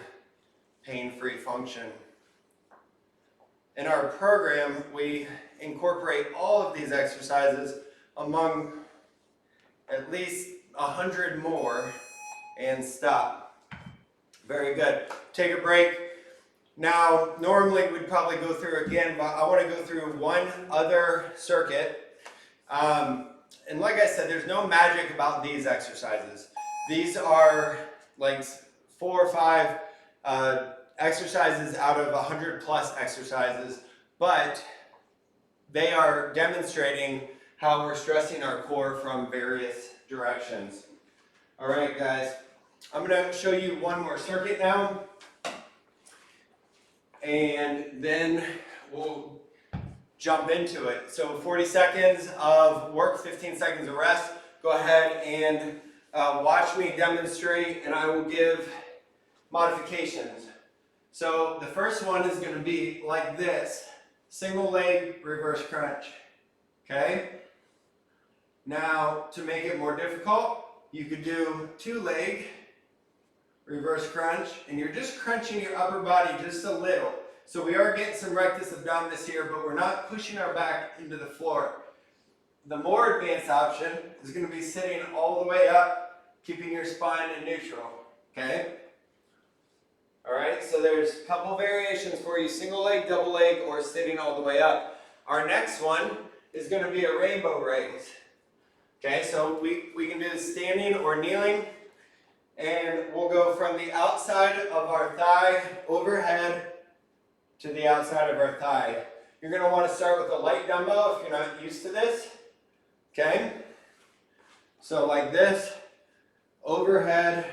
pain-free function. In our program, we incorporate all of these exercises among at least 100 more, and stop. Very good. Take a break. Now, normally we'd probably go through again, but I want to go through one other circuit. And like I said, there's no magic about these exercises. These are like 4 or 5 exercises out of 100 plus exercises, but they are demonstrating how we're stressing our core from various directions. All right, guys, I'm going to show you one more circuit now, and then we'll jump into it. So 40 seconds of work, 15 seconds of rest. Go ahead and watch me demonstrate, and I will give modifications. So the first one is going to be like this: single leg reverse crunch. Okay? Now, to make it more difficult, you could do 2 leg reverse crunch, and you're just crunching your upper body just a little. So we are getting some rectus abdominis here, but we're not pushing our back into the floor. The more advanced option is going to be sitting all the way up, keeping your spine in neutral. Okay? All right, so there's a couple variations for you: single leg, double leg, or sitting all the way up. Our next one is going to be a rainbow raise. Okay, so we can do this standing or kneeling, and we'll go from the outside of our thigh overhead to the outside of our thigh. You're going to want to start with a light dumbbell if you're not used to this. Okay, so like this, overhead.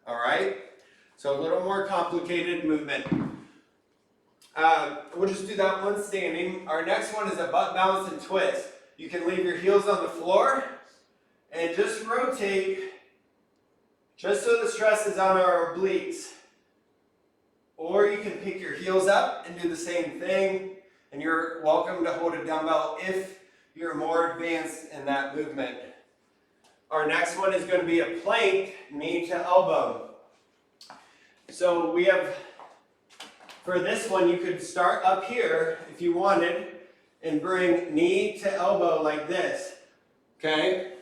All right, so a little more complicated movement. We'll just do that one standing. Our next one is a butt bounce and twist. You can leave your heels on the floor and just rotate just so the stress is on our obliques. Or you can pick your heels up and do the same thing, and you're welcome to hold a dumbbell if you're more advanced in that movement. Our next one is going to be a plank, knee to elbow. So we have, for this one, you could start up here if you wanted and bring knee to elbow like this, okay?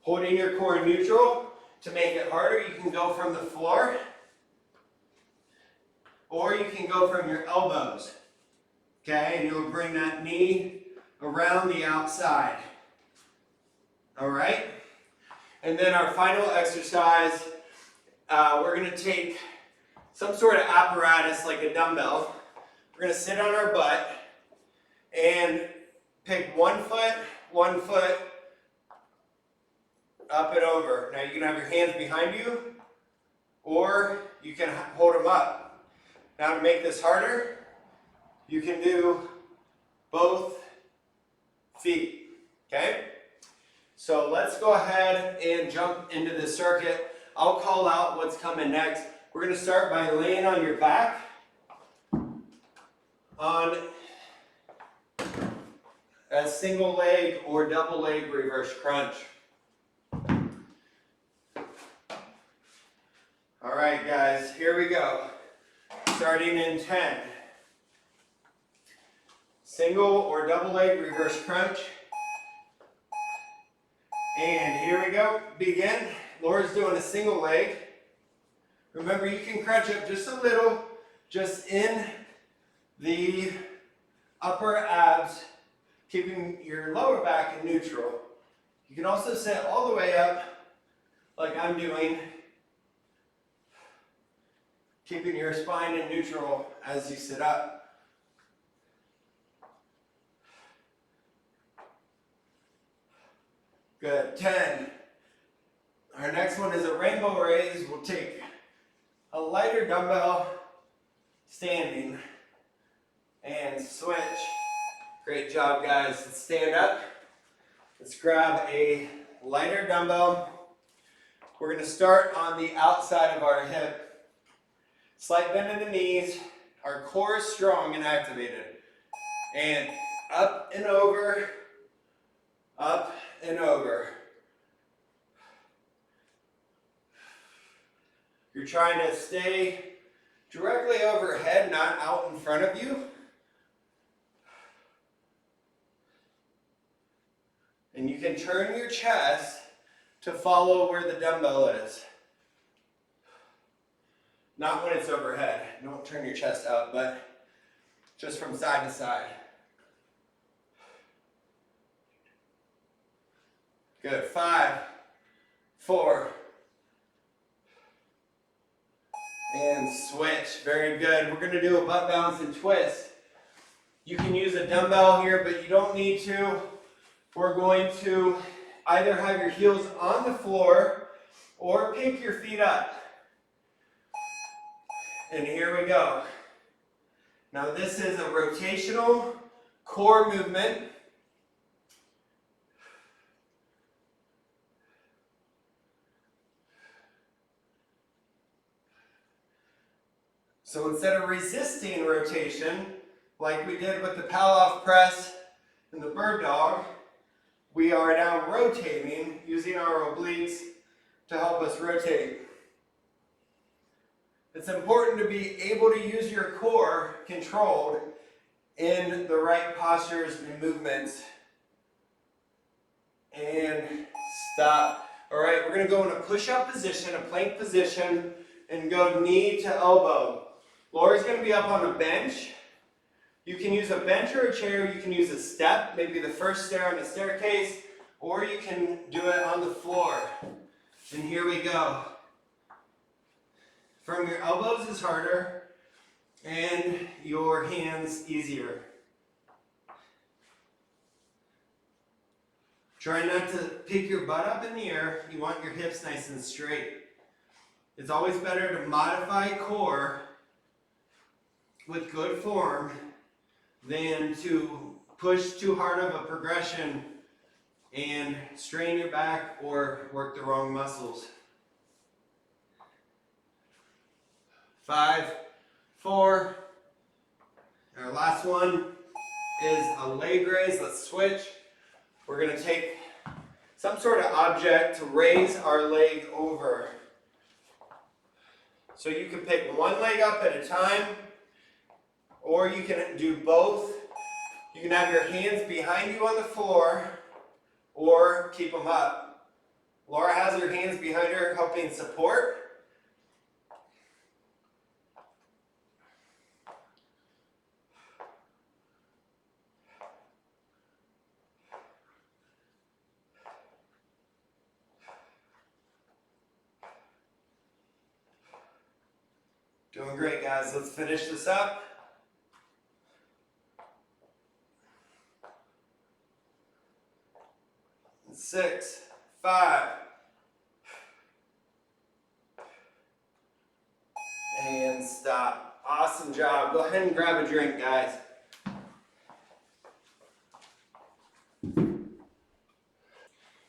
Holding your core neutral. To make it harder, you can go from the floor, or you can go from your elbows, okay? And you'll bring that knee around the outside, all right? And then our final exercise, we're gonna take some sort of apparatus like a dumbbell. We're gonna sit on our butt and pick one foot, up and over. Now you can have your hands behind you, or you can hold them up. Now to make this harder, you can do both feet, okay? So let's go ahead and jump into the circuit. I'll call out what's coming next. We're gonna start by laying on your back on a single leg or double leg reverse crunch. All right, guys, here we go. Starting in 10. Single or double leg reverse crunch. And here we go, begin. Laura's doing a single leg. Remember, you can crunch up just a little, just in the upper abs, keeping your lower back in neutral. You can also sit all the way up, like I'm doing, keeping your spine in neutral as you sit up. Good, 10. Our next one is a rainbow raise. We'll take a lighter dumbbell, standing, and switch. Great job, guys. Let's stand up. Let's grab a lighter dumbbell. We're gonna start on the outside of our hip. Slight bend in the knees. Our core is strong and activated. And up and over, up and over. You're trying to stay directly overhead, not out in front of you. And you can turn your chest to follow where the dumbbell is. Not when it's overhead. Don't turn your chest out, but just from side to side. Good. 5, 4, and switch. Very good. We're going to do a butt bounce and twist. You can use a dumbbell here, but you don't need to. We're going to either have your heels on the floor or pick your feet up. And here we go. Now this is a rotational core movement. So instead of resisting rotation, like we did with the pal-off press and the bird dog, we are now rotating using our obliques to help us rotate. It's important to be able to use your core controlled in the right postures and movements. And stop. All right, we're going to go in a push-up position, a plank position, and go knee to elbow. Laura's going to be up on a bench. You can use a bench or a chair. You can use a step, maybe the first stair on the staircase, or you can do it on the floor. And here we go. From your elbows is harder, and your hands easier. Try not to pick your butt up in the air. You want your hips nice and straight. It's always better to modify core with good form than to push too hard of a progression and strain your back or work the wrong muscles. 5, 4. Our last one is a leg raise. Let's switch. We're going to take some sort of object to raise our leg over. So you can pick one leg up at a time, or you can do both. You can have your hands behind you on the floor, or keep them up. Laura has her hands behind her, helping support. Doing great, guys. Let's finish this up. 6, 5. And stop. Awesome job. Go ahead and grab a drink, guys.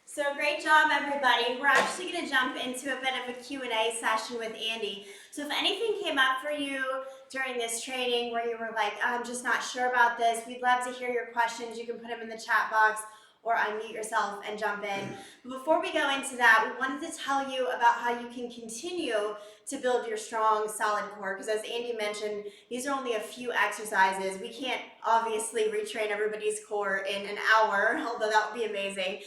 So great job, everybody. We're actually going to jump into a bit of a Q&A session with Andy. So if anything came up for you during this training where you were like, I'm just not sure about this, we'd love to hear your questions. You can put them in the chat box or unmute yourself and jump in. But before we go into that, we wanted to tell you about how you can continue to build your strong, solid core. Because as Andy mentioned, these are only a few exercises. We can't obviously retrain everybody's core in an hour, although that would be amazing.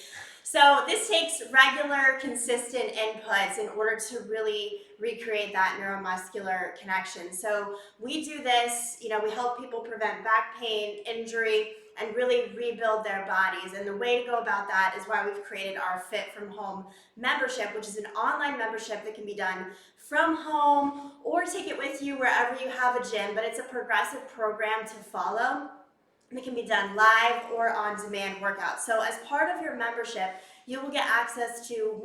So this takes regular, consistent inputs in order to really recreate that neuromuscular connection. So we do this, we help people prevent back pain, injury, and really rebuild their bodies. And the way to go about that is why we've created our Fit From Home membership, which is an online membership that can be done from home or take it with you wherever you have a gym, but it's a progressive program to follow. It can be done live or on demand workouts. So as part of your membership, you will get access to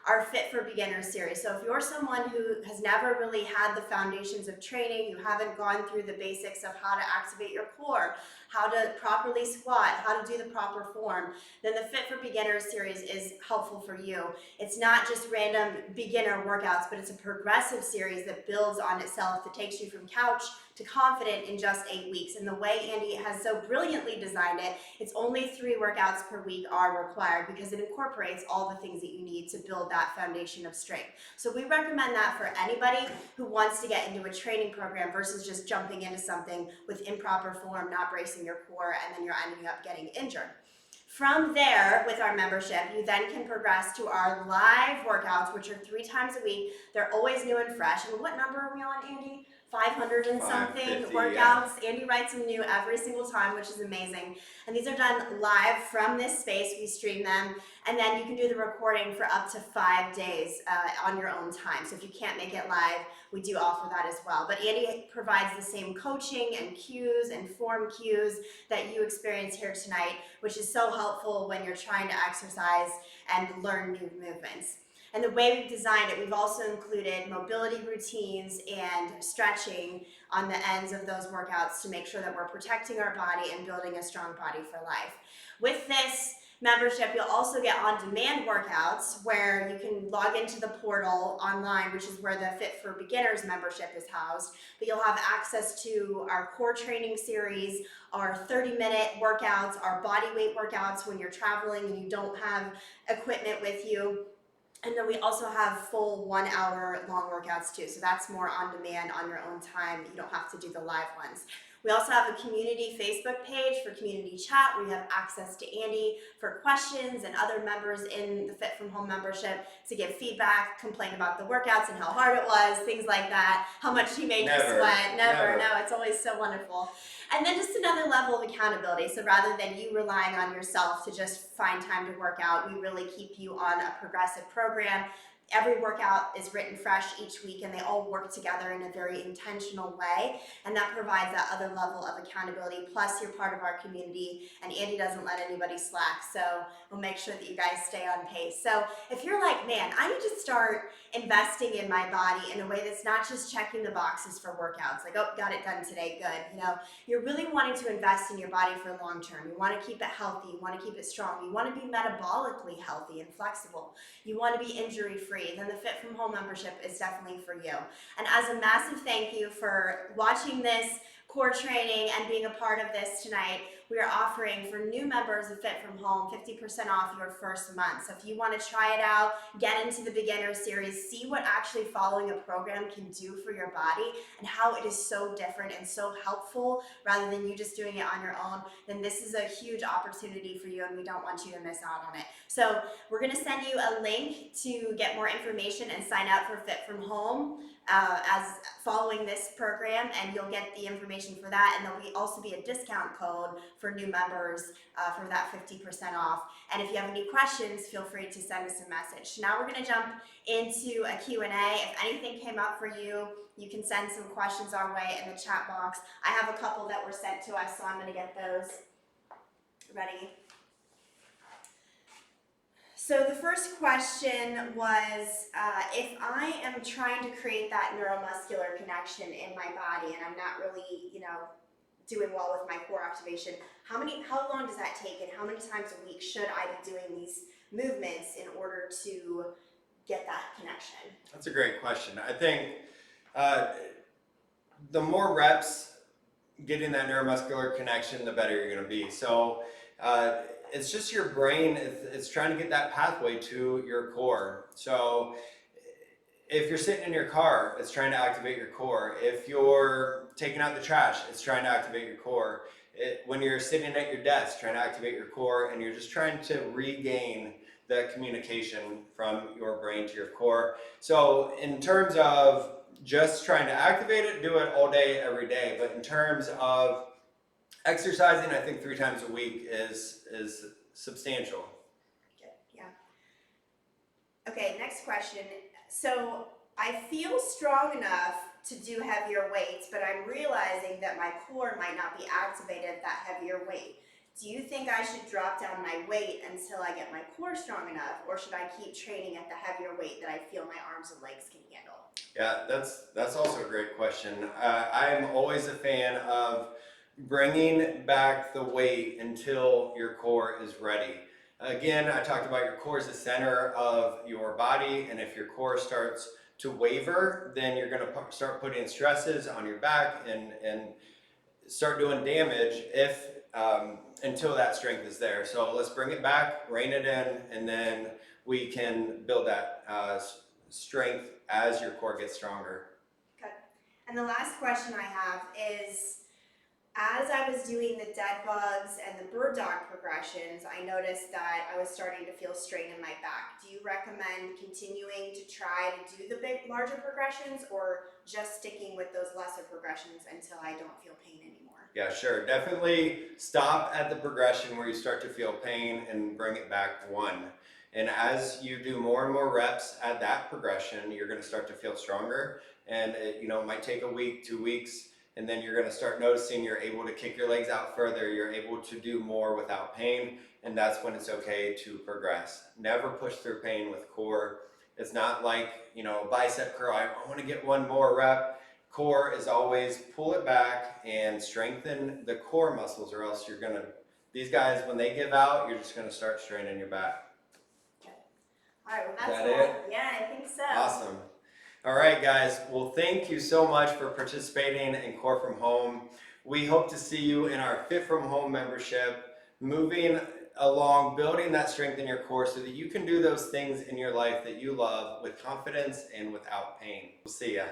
our Fit for Beginners series. So if you're someone who has never really had the foundations of training, you haven't gone through the basics of how to activate your core, how to properly squat, how to do the proper form, then the Fit for Beginners series is helpful for you. It's not just random beginner workouts, but it's a progressive series that builds on itself, that takes you from couch to confident in just 8 weeks. And the way Andy has so brilliantly designed it, it's only 3 workouts per week are required because it incorporates all the things that you need to build that foundation of strength. So we recommend that for anybody who wants to get into a training program versus just jumping into something with improper form, not bracing your core, and then you're ending up getting injured. From there, with our membership, you then can progress to our live workouts, which are 3 times a week. They're always new and fresh. And what number are we on, Andy? 500 and something workouts. Yeah. Andy writes them new every single time, which is amazing. And these are done live from this space. We stream them. And then you can do the recording for up to 5 days on your own time. So if you can't make it live, we do offer that as well. But Andy provides the same coaching and cues and form cues that you experience here tonight, which is so helpful when you're trying to exercise and learn new movements. And the way we've designed it, we've also included mobility routines and stretching on the ends of those workouts to make sure that we're protecting our body and building a strong body for life. With this membership, you'll also get on-demand workouts where you can log into the portal online, which is where the Fit for Beginners membership is housed. But you'll have access to our core training series, our 30-minute workouts, our body weight workouts when you're traveling and you don't have equipment with you. And then we also have full 1 hour long workouts too. So that's more on demand on your own time. You don't have to do the live ones. We also have a community Facebook page for community chat where you have access to Andy for questions and other members in the Fit From Home membership to give feedback, complain about the workouts and how hard it was, things like that, how much he made you sweat. Never. No, it's always so wonderful. And then just another level of accountability. So rather than you relying on yourself to just find time to work out, we really keep you on a progressive program. Every workout is written fresh each week and they all work together in a very intentional way, and that provides that other level of accountability. Plus you're part of our community and Andy doesn't let anybody slack, so we'll make sure that you guys stay on pace. So if you're like, man, I need to start investing in my body in a way that's not just checking the boxes for workouts, like, oh, got it done today, good. You're really wanting to invest in your body for long term. You want to keep it healthy, you want to keep it strong, you want to be metabolically healthy and flexible, you want to be injury free. free, then the Fit From Home membership is definitely for you. And as a massive thank you for watching this core training and being a part of this tonight, we are offering for new members of Fit From Home 50% off your first month. So if you want to try it out, get into the beginner series, see what actually following a program can do for your body and how it is so different and so helpful rather than you just doing it on your own, then this is a huge opportunity for you and we don't want you to miss out on it. So we're going to send you a link to get more information and sign up for Fit From Home as following this program, and you'll get the information for that, and there'll also be a discount code for new members for that 50% off. And if you have any questions, feel free to send us a message. Now we're going to jump into a Q&A. If anything came up for you, you can send some questions our way in the chat box. I have a couple that were sent to us, so I'm going to get those ready. So the first question was, if I am trying to create that neuromuscular connection in my body and I'm not really, doing well with my core activation, how long does that take and how many times a week should I be doing these movements in order to get that connection? That's a great question. I think the more reps getting that neuromuscular connection, the better you're going to be. So it's just your brain, it's trying to get that pathway to your core. So if you're sitting in your car, it's trying to activate your core. If you're taking out the trash, it's trying to activate your core. When you're sitting at your desk, trying to activate your core, and you're just trying to regain the communication from your brain to your core. So in terms of just trying to activate it, do it all day, every day. But in terms of exercising, I think 3 times a week is substantial. Good, yeah. Okay, next question. So I feel strong enough to do heavier weights, but I'm realizing that my core might not be activated at that heavier weight. Do you think I should drop down my weight until I get my core strong enough, or should I keep training at the heavier weight that I feel my arms and legs can handle? Yeah, that's also a great question. I'm always a fan of bringing back the weight until your core is ready. Again, I talked about your core is the center of your body, and if your core starts to waver, then you're going to start putting stresses on your back and start doing damage until that strength is there. So let's bring it back, rein it in, and then we can build that strength as your core gets stronger. Good. And the last question I have is, as I was doing the dead bugs and the bird dog progressions, I noticed that I was starting to feel strain in my back. Do you recommend continuing to try to do the larger progressions, or just sticking with those lesser progressions until I don't feel pain anymore? Yeah, sure. Definitely stop at the progression where you start to feel pain and bring it back 1. And as you do more and more reps at that progression, you're going to start to feel stronger. And it might take a week, 2 weeks, and then you're going to start noticing you're able to kick your legs out further. You're able to do more without pain, and that's when it's okay to progress. Never push through pain with core. It's not like, bicep curl. I want to get 1 more rep. Core is always pull it back and strengthen the core muscles, or else these guys, when they give out, you're just going to start straining your back. All right, well, Is that's that all. it? Yeah, I think so. Awesome. All right, guys. Well, thank you so much for participating in Core From Home. We hope to see you in our Fit From Home membership, moving along, building that strength in your core so that you can do those things in your life that you love with confidence and without pain. We'll see ya.